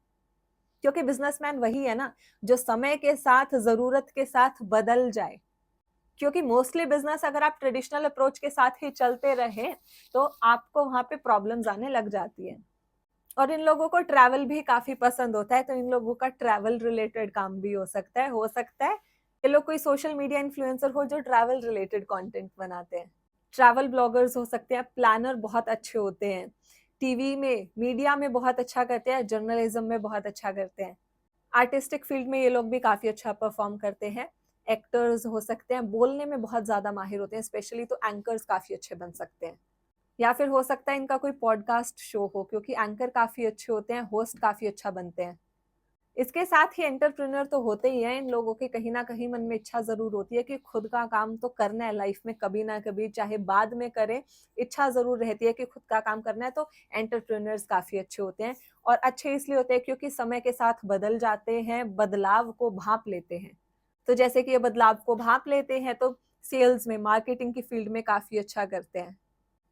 क्योंकि बिजनेसमैन वही है ना जो समय के साथ, जरूरत के साथ बदल जाए। क्योंकि मोस्टली बिजनेस अगर आप ट्रेडिशनल अप्रोच के साथ ही चलते रहे तो आपको वहां पे प्रॉब्लम्स आने लग जाती है। और इन लोगों को ट्रैवल भी काफी पसंद होता है, तो इन लोगों का ट्रैवल रिलेटेड काम भी हो सकता है ये लोग कोई सोशल मीडिया इन्फ्लुएंसर हो जो ट्रैवल रिलेटेड कंटेंट बनाते हैं। ट्रैवल ब्लॉगर्स हो सकते हैं, प्लानर बहुत अच्छे होते हैं, टीवी में, मीडिया में बहुत अच्छा करते हैं, जर्नलिज्म में बहुत अच्छा करते हैं। आर्टिस्टिक फील्ड में ये लोग भी काफी अच्छा परफॉर्म करते हैं। एक्टर्स हो सकते हैं, बोलने में बहुत ज्यादा माहिर होते हैं, स्पेशली तो एंकर्स काफी अच्छे बन सकते हैं। या फिर हो सकता है इनका कोई पॉडकास्ट शो हो, क्योंकि एंकर काफी अच्छे होते हैं, होस्ट काफी अच्छा बनते हैं। इसके साथ ही एंटरप्रेन्योर तो होते ही हैं। इन लोगों के कहीं ना कहीं मन में इच्छा जरूर होती है कि खुद का काम तो करना है लाइफ में, कभी ना कभी, चाहे बाद में करें, इच्छा जरूर रहती है कि खुद का काम करना है। तो एंटरप्रेन्योर्स काफी अच्छे होते हैं, और अच्छे इसलिए होते हैं क्योंकि समय के साथ बदल जाते हैं, बदलाव को भांप लेते हैं। तो जैसे कि ये बदलाव को भांप लेते हैं तो सेल्स में, मार्केटिंग की फील्ड में काफी अच्छा करते हैं।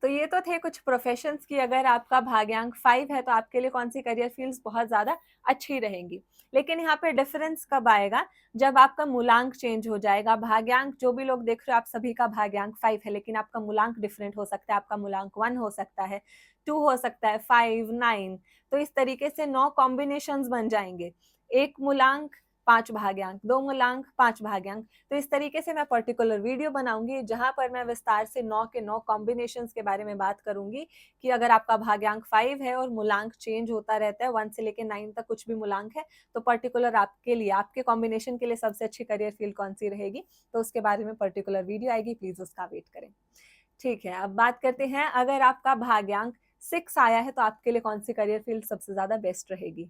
तो ये तो थे कुछ प्रोफेशंस की अगर आपका भाग्यांक 5 है तो आपके लिए कौन सी करियर फील्ड्स बहुत ज़्यादा अच्छी रहेंगी। लेकिन यहाँ पे डिफरेंस कब आएगा, जब आपका मूलांक चेंज हो जाएगा। भाग्यांक जो भी लोग देख रहे हो आप सभी का भाग्यांक 5 है, लेकिन आपका मूलांक डिफरेंट हो सकता है। आपका मूलांक 1 हो सकता है, 2 हो सकता है, 5, 9। तो इस तरीके से 9 कॉम्बिनेशंस बन जाएंगे। 1 मूलांक 5 भाग्यांक, 2 मूलांक 5 भाग्यांक। तो इस तरीके से मैं पर्टिकुलर वीडियो बनाऊंगी जहां पर मैं विस्तार से 9 के 9 कॉम्बिनेशंस के बारे में बात करूंगी कि अगर आपका भाग्यांक 5 है और मूलांक चेंज होता रहता है, 1 से लेकर 9 तक कुछ भी मूलांक है, तो पर्टिकुलर आपके लिए, आपके कॉम्बिनेशन के लिए सबसे अच्छी करियर फील्ड कौन सी रहेगी, तो उसके बारे में पर्टिकुलर वीडियो आएगी, प्लीज उसका वेट करें। ठीक है, अब बात करते हैं अगर आपका भाग्यांक 6 आया है तो आपके लिए कौन सी करियर फील्ड सबसे ज्यादा बेस्ट रहेगी।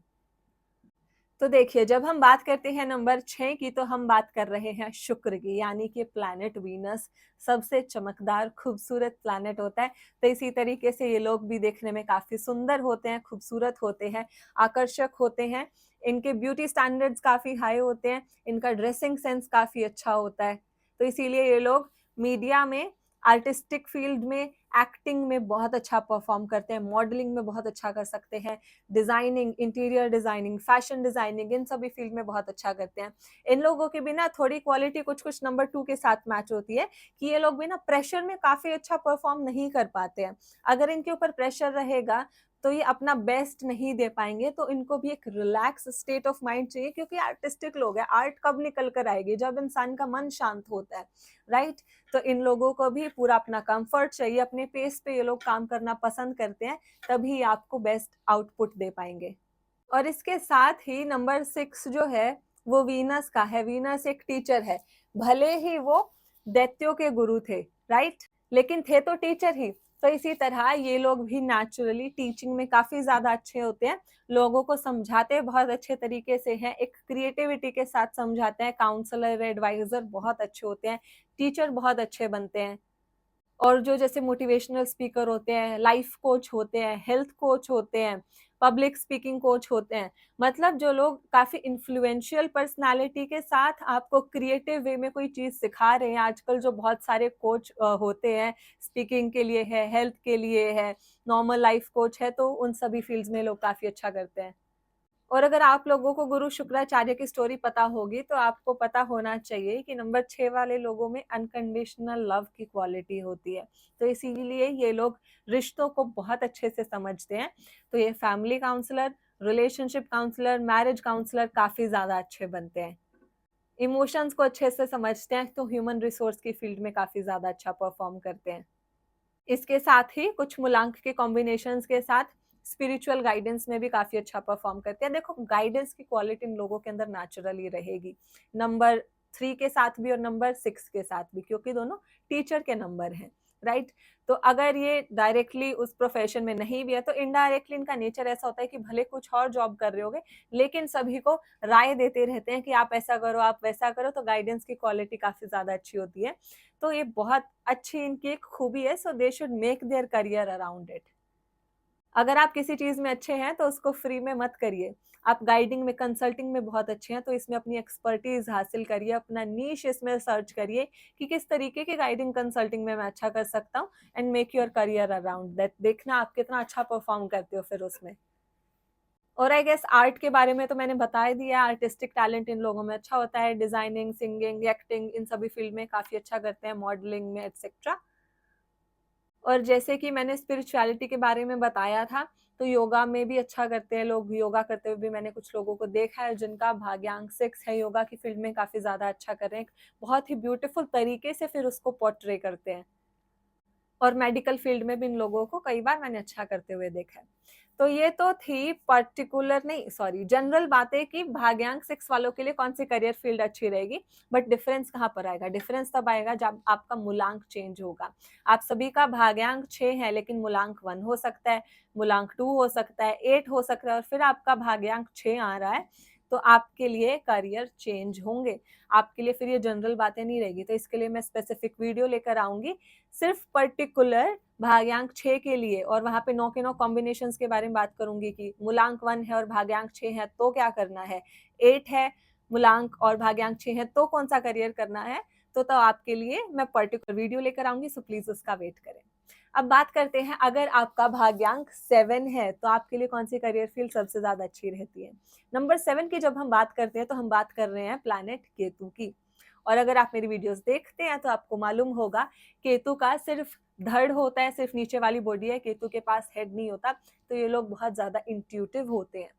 तो देखिए, जब हम बात करते हैं नंबर 6 की तो हम बात कर रहे हैं शुक्र की, यानी कि प्लैनेट वीनस सबसे चमकदार खूबसूरत प्लैनेट होता है। तो इसी तरीके से ये लोग भी देखने में काफी सुंदर होते हैं, खूबसूरत होते हैं, आकर्षक होते हैं। इनके ब्यूटी स्टैंडर्ड्स काफी हाई होते हैं, इनका ड्रेसिंग सेंस काफी अच्छा होता है। तो इसीलिए ये लोग मीडिया में, आर्टिस्टिक फील्ड में, एक्टिंग में बहुत अच्छा परफॉर्म करते हैं, मॉडलिंग में बहुत अच्छा कर सकते हैं, designing, interior designing, fashion designing, इन सभी फील्ड में बहुत अच्छा करते हैं। इन लोगों की भी ना थोड़ी क्वालिटी कुछ कुछ नंबर 2 के साथ मैच होती है कि ये लोग भी ना प्रेशर में काफी अच्छा परफॉर्म नहीं कर पाते हैं। अगर इनके ऊपर प्रेशर रहेगा तो ये अपना बेस्ट नहीं दे पाएंगे। तो इनको भी एक रिलैक्स स्टेट ऑफ माइंड चाहिए, क्योंकि आर्टिस्टिक लोग हैं। आर्ट कब निकल कर आएगी, जब इंसान का मन शांत होता है, राइट। तो इन लोगों को भी पूरा अपना कंफर्ट चाहिए, अपने पेस पे ये लोग काम करना पसंद करते हैं, तभी आपको बेस्ट आउटपुट दे पाएंगे। और इसके साथ ही नंबर 6 जो है वो वीनस का है। वीनस एक टीचर है, भले ही वो दैत्यों के गुरु थे, राइट, लेकिन थे तो टीचर ही। तो इसी तरह ये लोग भी नेचुरली टीचिंग में काफी ज्यादा अच्छे होते हैं, लोगों को समझाते बहुत अच्छे तरीके से हैं, एक क्रिएटिविटी के साथ समझाते हैं। काउंसलर, एडवाइजर बहुत अच्छे होते हैं, टीचर बहुत अच्छे बनते हैं। और जो जैसे मोटिवेशनल स्पीकर होते हैं, लाइफ कोच होते हैं, हेल्थ कोच होते हैं, पब्लिक स्पीकिंग कोच होते हैं, मतलब जो लोग काफी इन्फ्लुएंशियल पर्सनालिटी के साथ आपको क्रिएटिव वे में कोई चीज सिखा रहे हैं। आजकल जो बहुत सारे कोच होते हैं, स्पीकिंग के लिए है, हेल्थ के लिए है, नॉर्मल लाइफ कोच है, तो उन सभी फील्ड्स में लोग काफी अच्छा करते हैं। और अगर आप लोगों को गुरु शुक्राचार्य की स्टोरी पता होगी तो आपको पता होना चाहिए कि नंबर 6 वाले लोगों में अनकंडीशनल लव की क्वालिटी होती है। तो इसीलिए ये लोग रिश्तों को बहुत अच्छे से समझते हैं। तो ये family counsellor, relationship counsellor, marriage counsellor काफी ज्यादा अच्छे बनते हैं। इमोशंस को अच्छे से समझते हैं, तो ह्यूमन रिसोर्स की फील्ड में काफी ज्यादा अच्छा परफॉर्म करते हैं। इसके साथ ही कुछ मूलांक के कॉम्बिनेशंस के साथ स्पिरिचुअल गाइडेंस में भी काफी अच्छा परफॉर्म करते हैं। देखो, गाइडेंस की क्वालिटी इन लोगों के अंदर नेचुरली रहेगी, नंबर 3 के साथ भी और नंबर 6 के साथ भी, क्योंकि दोनों टीचर के नंबर हैं, राइट। तो अगर ये डायरेक्टली उस प्रोफेशन में नहीं भी है तो इनडायरेक्टली इनका नेचर ऐसा होता है कि भले कुछ और जॉब कर रहे होगे, लेकिन सभी को राय देते रहते हैं कि आप ऐसा करो, आप वैसा करो। तो गाइडेंस की क्वालिटी काफी ज्यादा अच्छी होती है। तो ये बहुत अच्छी इनकी एक खूबी है। So they should make their career around it. अगर आप किसी चीज में अच्छे हैं तो उसको फ्री में मत करिए। आप गाइडिंग में, कंसल्टिंग में बहुत अच्छे हैं तो इसमें अपनी एक्सपर्टीज हासिल करिए, अपना नीश इसमें सर्च करिए कि किस तरीके की गाइडिंग कंसल्टिंग में मैं अच्छा कर सकता हूँ, and make your career around that. देखना आप कितना अच्छा परफॉर्म करते हो फिर उसमें। और आई गेस आर्ट के बारे में तो मैंने बता ही दिया, आर्टिस्टिक टैलेंट इन लोगों में अच्छा होता है, डिजाइनिंग, सिंगिंग, एक्टिंग, इन सभी फील्ड में काफी अच्छा करते हैं, मॉडलिंग में एक्सेट्रा। और जैसे कि मैंने स्पिरिचुअलिटी के बारे में बताया था, तो योगा में भी अच्छा करते हैं लोग। योगा करते हुए भी मैंने कुछ लोगों को देखा है जिनका भाग्यांक 6 है, योगा की फील्ड में काफी ज्यादा अच्छा कर रहे हैं, बहुत ही ब्यूटीफुल तरीके से फिर उसको पोर्ट्रे करते हैं। और मेडिकल फील्ड में भी इन लोगों को कई बार मैंने अच्छा करते हुए देखा है। तो ये तो थी पर्टिकुलर, नहीं सॉरी, जनरल बातें कि भाग्यांक 6 वालों के लिए कौन सी करियर फील्ड अच्छी रहेगी। बट डिफरेंस कहाँ पर आएगा? डिफरेंस तब आएगा जब आपका मूलांक चेंज होगा। आप सभी का भाग्यांक 6 है, लेकिन मूलांक 1 हो सकता है, मूलांक 2 हो सकता है, 8 हो सकता है, और फिर आपका भाग्यांक 6 आ रहा है, तो आपके लिए करियर चेंज होंगे। आपके लिए फिर ये जनरल बातें नहीं रहेगी। तो इसके लिए मैं स्पेसिफिक वीडियो लेकर आऊंगी सिर्फ पर्टिकुलर भाग्यांक 6 के लिए, और वहां पे 9 के 9 कॉम्बिनेशंस के बारे में बात करूंगी कि मूलांक 1 है और भाग्यांक 6 है तो क्या करना है, 8 है मूलांक और भाग्यांक 6 है तो कौन सा करियर करना है। तो आपके लिए मैं पर्टिकुलर वीडियो लेकर आऊंगी, सो प्लीज उसका वेट करें। अब बात करते हैं, अगर आपका भाग्यांक 7 है तो आपके लिए कौन सी करियर फील्ड सबसे ज्यादा अच्छी रहती है। नंबर 7 की जब हम बात करते हैं तो हम बात कर रहे हैं प्लैनेट केतु की। और अगर आप मेरी वीडियोस देखते हैं तो आपको मालूम होगा, केतु का सिर्फ धड़ होता है, सिर्फ नीचे वाली बॉडी है, केतु के पास हेड नहीं होता। तो ये लोग बहुत ज्यादा इंट्यूटिव होते हैं,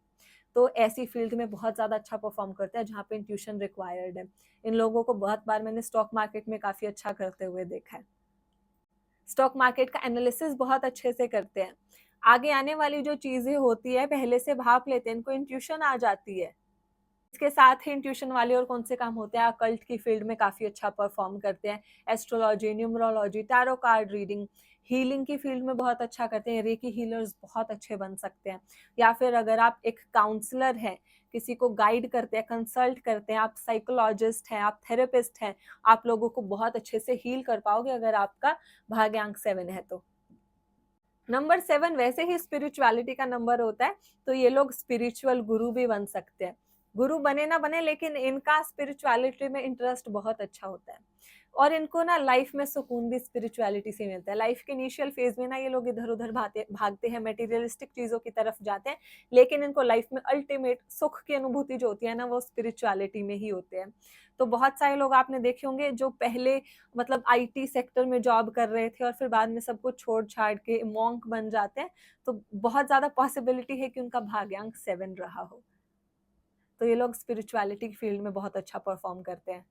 तो ऐसी फील्ड में बहुत ज्यादा अच्छा परफॉर्म करते हैं जहाँ पे इंट्यूशन रिक्वायर्ड है। इन लोगों को बहुत बार मैंने स्टॉक मार्केट में काफी अच्छा करते हुए देखा है। स्टॉक मार्केट का एनालिसिस बहुत अच्छे से करते हैं, आगे आने वाली जो चीजें होती है पहले से भाप लेते हैं, इनको इंट्यूशन आ जाती है। इसके साथ ही इंट्यूशन वाले और कौन से काम होते हैं, अकल्ट की फील्ड में काफी अच्छा परफॉर्म करते हैं, astrology, numerology, tarot card reading, healing की फील्ड में बहुत अच्छा करते हैं, रेकी हीलर्स बहुत अच्छे बन सकते हैं। या फिर अगर आप एक काउंसलर हैं, किसी को गाइड करते हैं, कंसल्ट करते हैं, आप साइकोलॉजिस्ट हैं, आप थेरेपिस्ट हैं, आप लोगों को बहुत अच्छे से हील कर पाओगे अगर आपका भाग्यांक 7 है तो। नंबर 7 वैसे ही स्पिरिचुअलिटी का नंबर होता है, तो ये लोग स्पिरिचुअल गुरु भी बन सकते हैं। गुरु बने ना बने, लेकिन इनका स्पिरिचुअलिटी में इंटरेस्ट बहुत अच्छा होता है, और इनको ना लाइफ में सुकून भी स्पिरिचुअलिटी से मिलता है। लाइफ के इनिशियल फेज में ना ये लोग इधर उधर भागते हैं, मटेरियलिस्टिक चीजों की तरफ जाते हैं, लेकिन इनको लाइफ में अल्टीमेट सुख की अनुभूति जो होती है ना, वो स्पिरिचुअलिटी में ही होते हैं। तो बहुत सारे लोग आपने देखे होंगे जो पहले मतलब आईटी सेक्टर में जॉब कर रहे थे और फिर बाद में सब कुछ छोड़ छाड़ के मॉन्क बन जाते हैं, तो बहुत ज्यादा पॉसिबिलिटी है कि उनका भाग्यांक 7 रहा हो। तो ये लोग स्पिरिचुअलिटी की फील्ड में बहुत अच्छा परफॉर्म करते हैं।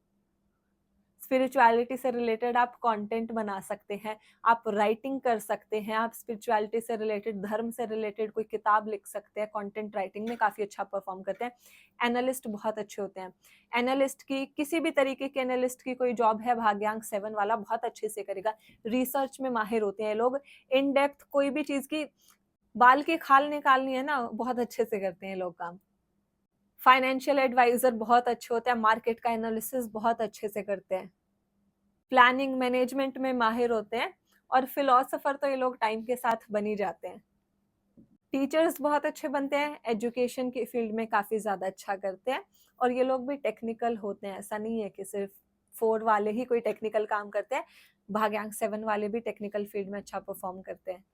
स्पिरिचुअलिटी से रिलेटेड आप कंटेंट बना सकते हैं, आप राइटिंग कर सकते हैं, आप स्पिरिचुअलिटी से रिलेटेड, धर्म से रिलेटेड कोई किताब लिख सकते हैं, कंटेंट राइटिंग में काफी अच्छा परफॉर्म करते हैं। एनालिस्ट बहुत अच्छे होते हैं। एनालिस्ट की, किसी भी तरीके के एनालिस्ट की कोई जॉब है, भाग्यांक 7 वाला बहुत अच्छे से करेगा। रिसर्च में माहिर होते हैं लोग, इन डेप्थ कोई भी चीज की बाल की खाल निकालनी है ना, बहुत अच्छे से करते हैं लोग काम। फाइनेंशियल एडवाइजर बहुत अच्छे होते हैं, मार्केट का एनालिसिस बहुत अच्छे से करते हैं, प्लानिंग मैनेजमेंट में माहिर होते हैं, और फिलोसोफर तो ये लोग टाइम के साथ बन ही जाते हैं। टीचर्स बहुत अच्छे बनते हैं, एजुकेशन की फील्ड में काफी ज्यादा अच्छा करते हैं, और ये लोग भी टेक्निकल होते हैं। ऐसा नहीं है कि सिर्फ 4 वाले ही कोई टेक्निकल काम करते हैं, भाग्यांक 7 वाले भी टेक्निकल फील्ड में अच्छा परफॉर्म करते हैं।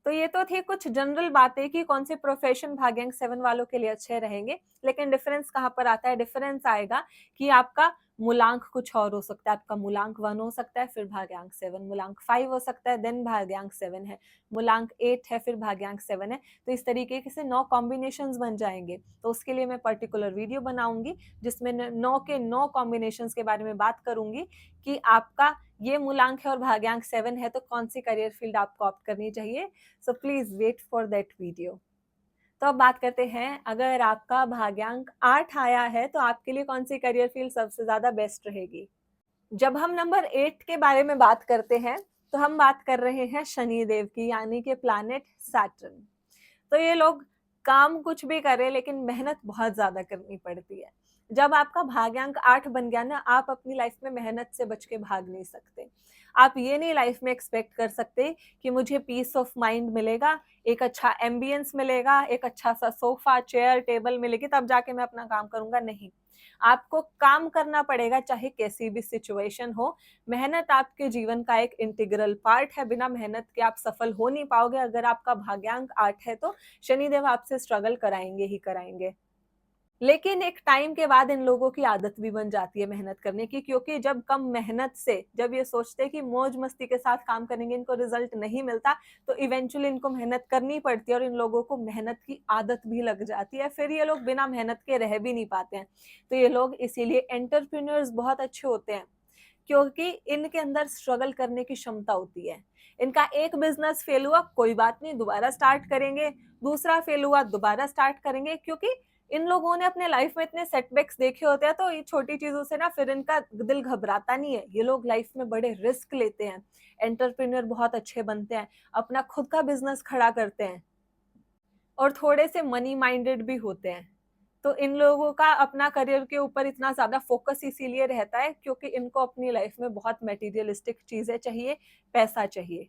तो ये तो थी कुछ जनरल बातें कि कौन से प्रोफेशन भाग्यांक 7 वालों के लिए अच्छे रहेंगे, लेकिन डिफरेंस कहाँ पर आता है? डिफरेंस आएगा कि आपका मूलांक कुछ और हो सकता है। आपका मूलांक 1 हो सकता है, फिर भाग्यांक 7, मूलांक 5 हो सकता है, देन भाग्यांक 7 है, मूलांक 8 है, फिर भाग्यांक 7 है। तो इस तरीके से 9 कॉम्बिनेशंस बन जाएंगे। तो उसके लिए मैं पर्टिकुलर वीडियो बनाऊंगी जिसमें 9 के 9 कॉम्बिनेशंस के बारे में बात करूंगी कि आपका ये मूलांक है और भाग्यांक 7 है तो कौन सी करियर फील्ड आपको ऑप्ट करनी चाहिए। So please wait for that video. तो अब बात करते हैं, अगर आपका भाग्यांक 8 आया है तो आपके लिए कौन सी करियर फील्ड सबसे ज्यादा बेस्ट रहेगी। जब हम नंबर 8 के बारे में बात करते हैं तो हम बात कर रहे हैं शनि देव की, यानी कि प्लैनेट सैटर्न। तो ये लोग काम कुछ भी करें लेकिन मेहनत बहुत ज्यादा करनी पड़ती है। जब आपका भाग्यांक 8 बन गया ना, आप अपनी लाइफ में मेहनत से बच के भाग नहीं सकते। आप ये नहीं लाइफ में एक्सपेक्ट कर सकते कि मुझे पीस ऑफ माइंड मिलेगा, एक अच्छा एम्बियंस मिलेगा, एक अच्छा सा सोफा, चेयर, टेबल मिलेगी तब जाके मैं अपना काम करूंगा। नहीं, आपको काम करना पड़ेगा चाहे कैसी भी सिचुएशन हो। मेहनत आपके जीवन का एक इंटीग्रल पार्ट है, बिना मेहनत के आप सफल हो नहीं पाओगे। अगर आपका भाग्यांक 8 है तो शनिदेव आपसे स्ट्रगल कराएंगे ही कराएंगे। लेकिन एक टाइम के बाद इन लोगों की आदत भी बन जाती है मेहनत करने की, क्योंकि जब कम मेहनत से, जब ये सोचते हैं कि मौज मस्ती के साथ काम करेंगे इनको रिजल्ट नहीं मिलता, तो इवेंचुअली इनको मेहनत करनी पड़ती है और इन लोगों को मेहनत की आदत भी लग जाती है। फिर ये लोग बिना मेहनत के रह भी नहीं पाते हैं। तो ये लोग इसीलिए एंटरप्रेन्योर्स बहुत अच्छे होते हैं, क्योंकि इनके अंदर स्ट्रगल करने की क्षमता होती है। इनका एक बिजनेस फेल हुआ, कोई बात नहीं, दोबारा स्टार्ट करेंगे, दूसरा फेल हुआ, दोबारा स्टार्ट करेंगे, क्योंकि इन लोगों ने अपने लाइफ में इतने सेटबैक्स देखे होते हैं। तो ये छोटी चीजों से ना फिर इनका दिल घबराता नहीं है। ये लोग लाइफ में बड़े रिस्क लेते हैं, एंटरप्रेन्योर बहुत अच्छे बनते हैं, अपना खुद का बिजनेस खड़ा करते हैं, और थोड़े से मनी माइंडेड भी होते हैं। तो इन लोगों का अपना करियर के ऊपर इतना ज्यादा फोकस इसीलिए रहता है क्योंकि इनको अपनी लाइफ में बहुत मटेरियलिस्टिक चीजें चाहिए, पैसा चाहिए।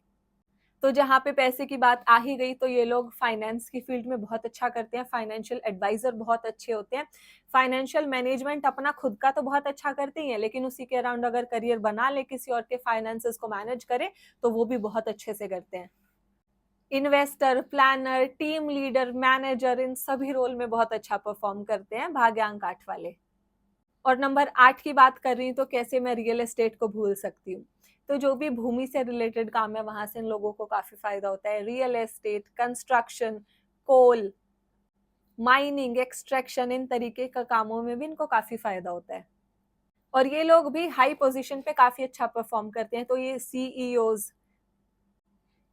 तो जहाँ पे पैसे की बात आ ही गई तो ये लोग फाइनेंस की फील्ड में बहुत अच्छा करते हैं, फाइनेंशियल एडवाइजर बहुत अच्छे होते हैं, फाइनेंशियल मैनेजमेंट अपना खुद का तो बहुत अच्छा करते ही हैं, लेकिन उसी के अराउंड अगर करियर बना ले, किसी और के फाइनेंसेस को मैनेज करे तो वो भी बहुत अच्छे से करते हैं। Investor, planner, team leader, manager, इन सभी रोल में बहुत अच्छा परफॉर्म करते हैं भाग्यांक 8 वाले। और नंबर 8 की बात कर रही हूँ तो कैसे मैं रियल एस्टेट को भूल सकती हूँ। तो जो भी भूमि से रिलेटेड काम है वहां से इन लोगों को काफी फायदा होता है। रियल एस्टेट, कंस्ट्रक्शन, कोल, माइनिंग, एक्सट्रैक्शन, इन तरीके का कामों में भी इनको काफी फायदा होता है। और ये लोग भी हाई पोजीशन पे काफी अच्छा परफॉर्म करते हैं। तो ये सीईओज,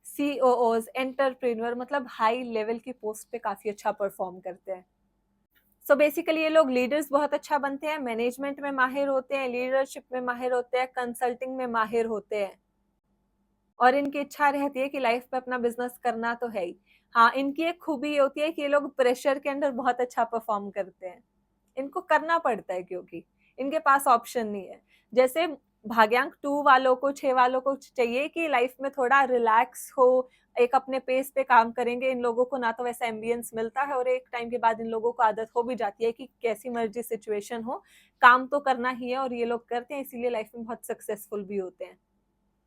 सीओओज, एंटरप्रेन्योर, मतलब हाई लेवल की पोस्ट पे काफी अच्छा परफॉर्म करते हैं। सो बेसिकली ये लोग लीडर्स बहुत अच्छा बनते हैं, मैनेजमेंट में माहिर होते हैं, लीडरशिप में माहिर होते हैं, कंसल्टिंग में माहिर होते हैं। और इनकी इच्छा रहती है कि लाइफ में अपना बिजनेस करना तो है ही। हाँ, इनकी एक खूबी ये होती है कि ये लोग प्रेशर के अंदर बहुत अच्छा परफॉर्म करते हैं। इनको करना पड़ता है क्योंकि इनके पास ऑप्शन नहीं है। जैसे भाग्यांक 2 वालों को, 6 वालों को चाहिए कि लाइफ में थोड़ा रिलैक्स हो, एक अपने पेस पे काम करेंगे। इन लोगों को ना तो वैसा एम्बियंस मिलता है और एक टाइम के बाद इन लोगों को आदत हो भी जाती है कि कैसी मर्जी सिचुएशन हो, काम तो करना ही है, और ये लोग करते हैं, इसीलिए लाइफ में बहुत सक्सेसफुल भी होते हैं।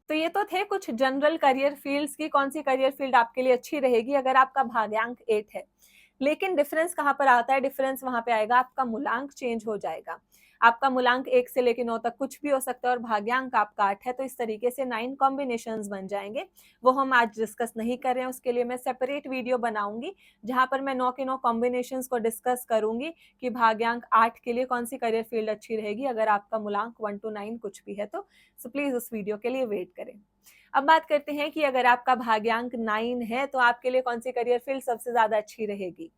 तो ये तो थे कुछ जनरल करियर फील्ड्स की कौन सी करियर फील्ड आपके लिए अच्छी रहेगी अगर आपका भाग्यांक 8 है। लेकिन डिफरेंस कहाँ पर आता है? डिफरेंस वहां पे आएगा, आपका मूलांक चेंज हो जाएगा। आपका मूलांक 1 से लेकर 9 तक कुछ भी हो सकता है और भाग्यांक आपका 8 है, तो इस तरीके से 9 कॉम्बिनेशंस बन जाएंगे। वो हम आज डिस्कस नहीं कर रहे हैं, उसके लिए मैं सेपरेट वीडियो बनाऊंगी जहां पर मैं 9 के 9 कॉम्बिनेशंस को डिस्कस करूंगी कि भाग्यांक 8 के लिए कौन सी करियर फील्ड अच्छी रहेगी अगर आपका मूलांक 1 to 9 कुछ भी है तो। सो प्लीज उस वीडियो के लिए वेट करें। अब बात करते हैं कि अगर आपका भाग्यांक 9 है तो आपके लिए कौन सी करियर फील्ड सबसे ज्यादा अच्छी रहेगी।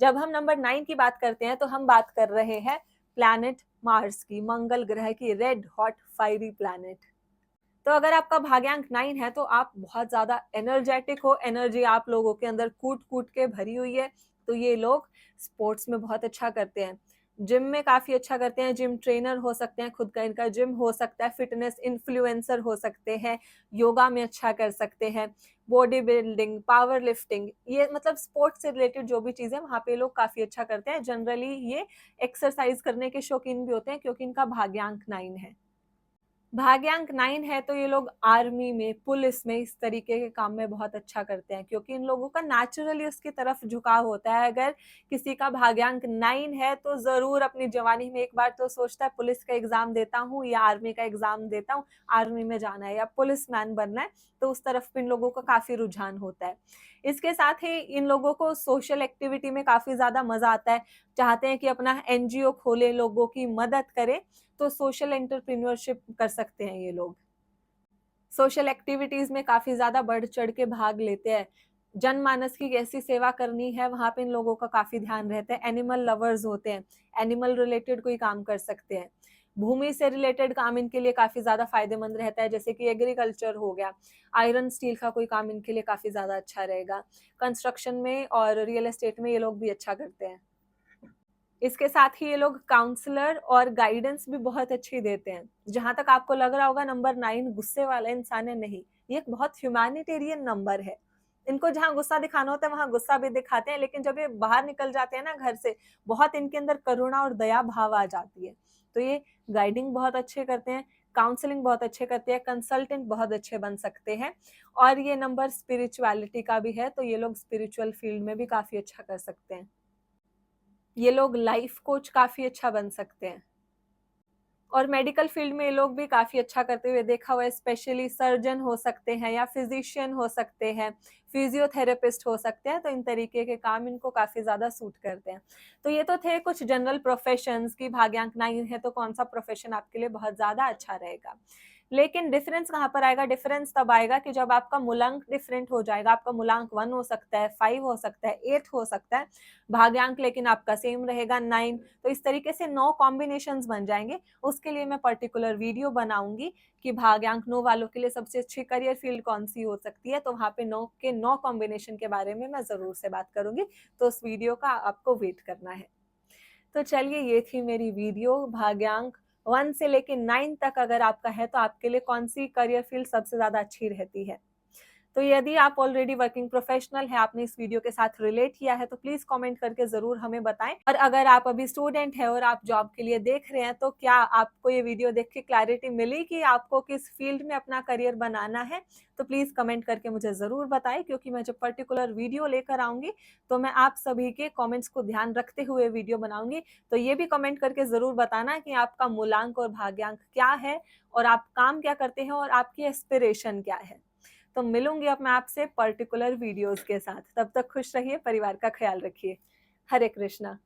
जब हम नंबर 9 की बात करते हैं तो हम बात कर रहे हैं प्लैनेट मार्स की, मंगल ग्रह की, रेड हॉट फायरी प्लैनेट। तो अगर आपका भाग्यांक 9 है तो आप बहुत ज्यादा एनर्जेटिक हो, एनर्जी आप लोगों के अंदर कूट कूट के भरी हुई है। तो ये लोग स्पोर्ट्स में बहुत अच्छा करते हैं, जिम में काफी अच्छा करते हैं, जिम ट्रेनर हो सकते हैं, खुद का इनका जिम हो सकता है, फिटनेस इन्फ्लुएंसर हो सकते हैं, योगा में अच्छा कर सकते हैं, बॉडी बिल्डिंग, पावर लिफ्टिंग, ये मतलब स्पोर्ट्स से रिलेटेड जो भी चीजें वहां पे लोग काफी अच्छा करते हैं। जनरली ये एक्सरसाइज करने के शौकीन भी होते हैं क्योंकि इनका भाग्यांक 9 है। भाग्यांक 9 है तो ये लोग आर्मी में, पुलिस में, इस तरीके के काम में बहुत अच्छा करते हैं क्योंकि इन लोगों का नेचुरली उसकी तरफ झुकाव होता है। अगर किसी का भाग्यांक 9 है तो जरूर अपनी जवानी में एक बार तो सोचता है पुलिस का एग्जाम देता हूँ या आर्मी का एग्जाम देता हूँ, आर्मी में जाना है या पुलिस मैन बनना है, तो उस तरफ भी इन लोगों का काफी रुझान होता है। इसके साथ ही इन लोगों को सोशल एक्टिविटी में काफी ज्यादा मजा आता है, चाहते हैं कि अपना एनजीओ खोले, लोगों की मदद करे, तो सोशल एंटरप्रेन्योरशिप कर सकते हैं ये लोग। सोशल एक्टिविटीज में काफी ज्यादा बढ़ चढ़ के भाग लेते हैं। जनमानस की कैसी सेवा करनी है वहां पे इन लोगों का काफी ध्यान रहता है। एनिमल लवर्स होते हैं, एनिमल रिलेटेड कोई काम कर सकते हैं। भूमि से रिलेटेड काम इनके लिए काफी ज्यादा फायदेमंद रहता है, जैसे कि एग्रीकल्चर हो गया, आयरन स्टील का कोई काम इनके लिए काफी ज्यादा अच्छा रहेगा। कंस्ट्रक्शन में और रियल एस्टेट में ये लोग भी अच्छा करते हैं। इसके साथ ही ये लोग काउंसलर और गाइडेंस भी बहुत अच्छी देते हैं। जहां तक आपको लग रहा होगा नंबर 9 गुस्से वाला इंसान है, नहीं, ये एक बहुत ह्यूमैनिटेरियन नंबर है। इनको जहां गुस्सा दिखाना होता है वहां गुस्सा भी दिखाते हैं, लेकिन जब ये बाहर निकल जाते हैं ना घर से, बहुत इनके अंदर करुणा और दया भाव आ जाती है। तो ये गाइडिंग बहुत अच्छे करते हैं, काउंसलिंग बहुत अच्छे करते हैं, कंसल्टेंट बहुत अच्छे बन सकते हैं। और ये नंबर स्पिरिचुअलिटी का भी है, तो ये लोग स्पिरिचुअल फील्ड में भी काफी अच्छा कर सकते हैं। ये लोग लाइफ कोच काफी अच्छा बन सकते हैं। और मेडिकल फील्ड में ये लोग भी काफी अच्छा करते हुए देखा हुआ है। स्पेशली सर्जन हो सकते हैं या फिजिशियन हो सकते हैं, फिजियोथेरेपिस्ट हो सकते हैं, तो इन तरीके के काम इनको काफी ज्यादा सूट करते हैं। तो ये तो थे कुछ जनरल प्रोफेशंस की भाग्यांक 9 है तो कौन सा प्रोफेशन आपके लिए बहुत ज्यादा अच्छा रहेगा। लेकिन डिफरेंस कहाँ पर आएगा? डिफरेंस तब आएगा कि जब आपका मूलांक डिफरेंट हो जाएगा। आपका मूलांक 1 हो सकता है, 5 हो सकता है, 8 हो सकता है, भाग्यांक लेकिन आपका सेम रहेगा 9। तो इस तरीके से 9 कॉम्बिनेशंस बन जाएंगे। उसके लिए मैं पर्टिकुलर वीडियो बनाऊंगी कि भाग्यांक 9 वालों के लिए सबसे अच्छी करियर फील्ड कौन सी हो सकती है, तो वहां पे 9 के 9 कॉम्बिनेशन के बारे में मैं जरूर से बात करूंगी। तो उस वीडियो का आपको वेट करना है। तो चलिए, ये थी मेरी वीडियो। भाग्यांक 1 से लेके 9 तक अगर आपका है तो आपके लिए कौन सी करियर फील्ड सबसे ज्यादा अच्छी रहती है। तो यदि आप ऑलरेडी वर्किंग प्रोफेशनल है, आपने इस वीडियो के साथ रिलेट किया है, तो प्लीज कमेंट करके जरूर हमें बताएं। और अगर आप अभी स्टूडेंट है और आप जॉब के लिए देख रहे हैं, तो क्या आपको ये वीडियो देख के क्लैरिटी मिली कि आपको किस फील्ड में अपना करियर बनाना है? तो प्लीज कमेंट करके मुझे जरूर बताएं, क्योंकि मैं जब पर्टिकुलर वीडियो लेकर आऊंगी तो मैं आप सभी के कमेंट्स को ध्यान रखते हुए वीडियो बनाऊंगी। तो ये भी कमेंट करके जरूर बताना कि आपका मूलांक और भाग्यांक क्या है, और आप काम क्या करते हैं, और आपकी एस्पिरेशन क्या है। तो मिलूंगी अब मैं आपसे पर्टिकुलर वीडियोस के साथ। तब तक खुश रहिए, परिवार का ख्याल रखिए। हरे कृष्णा।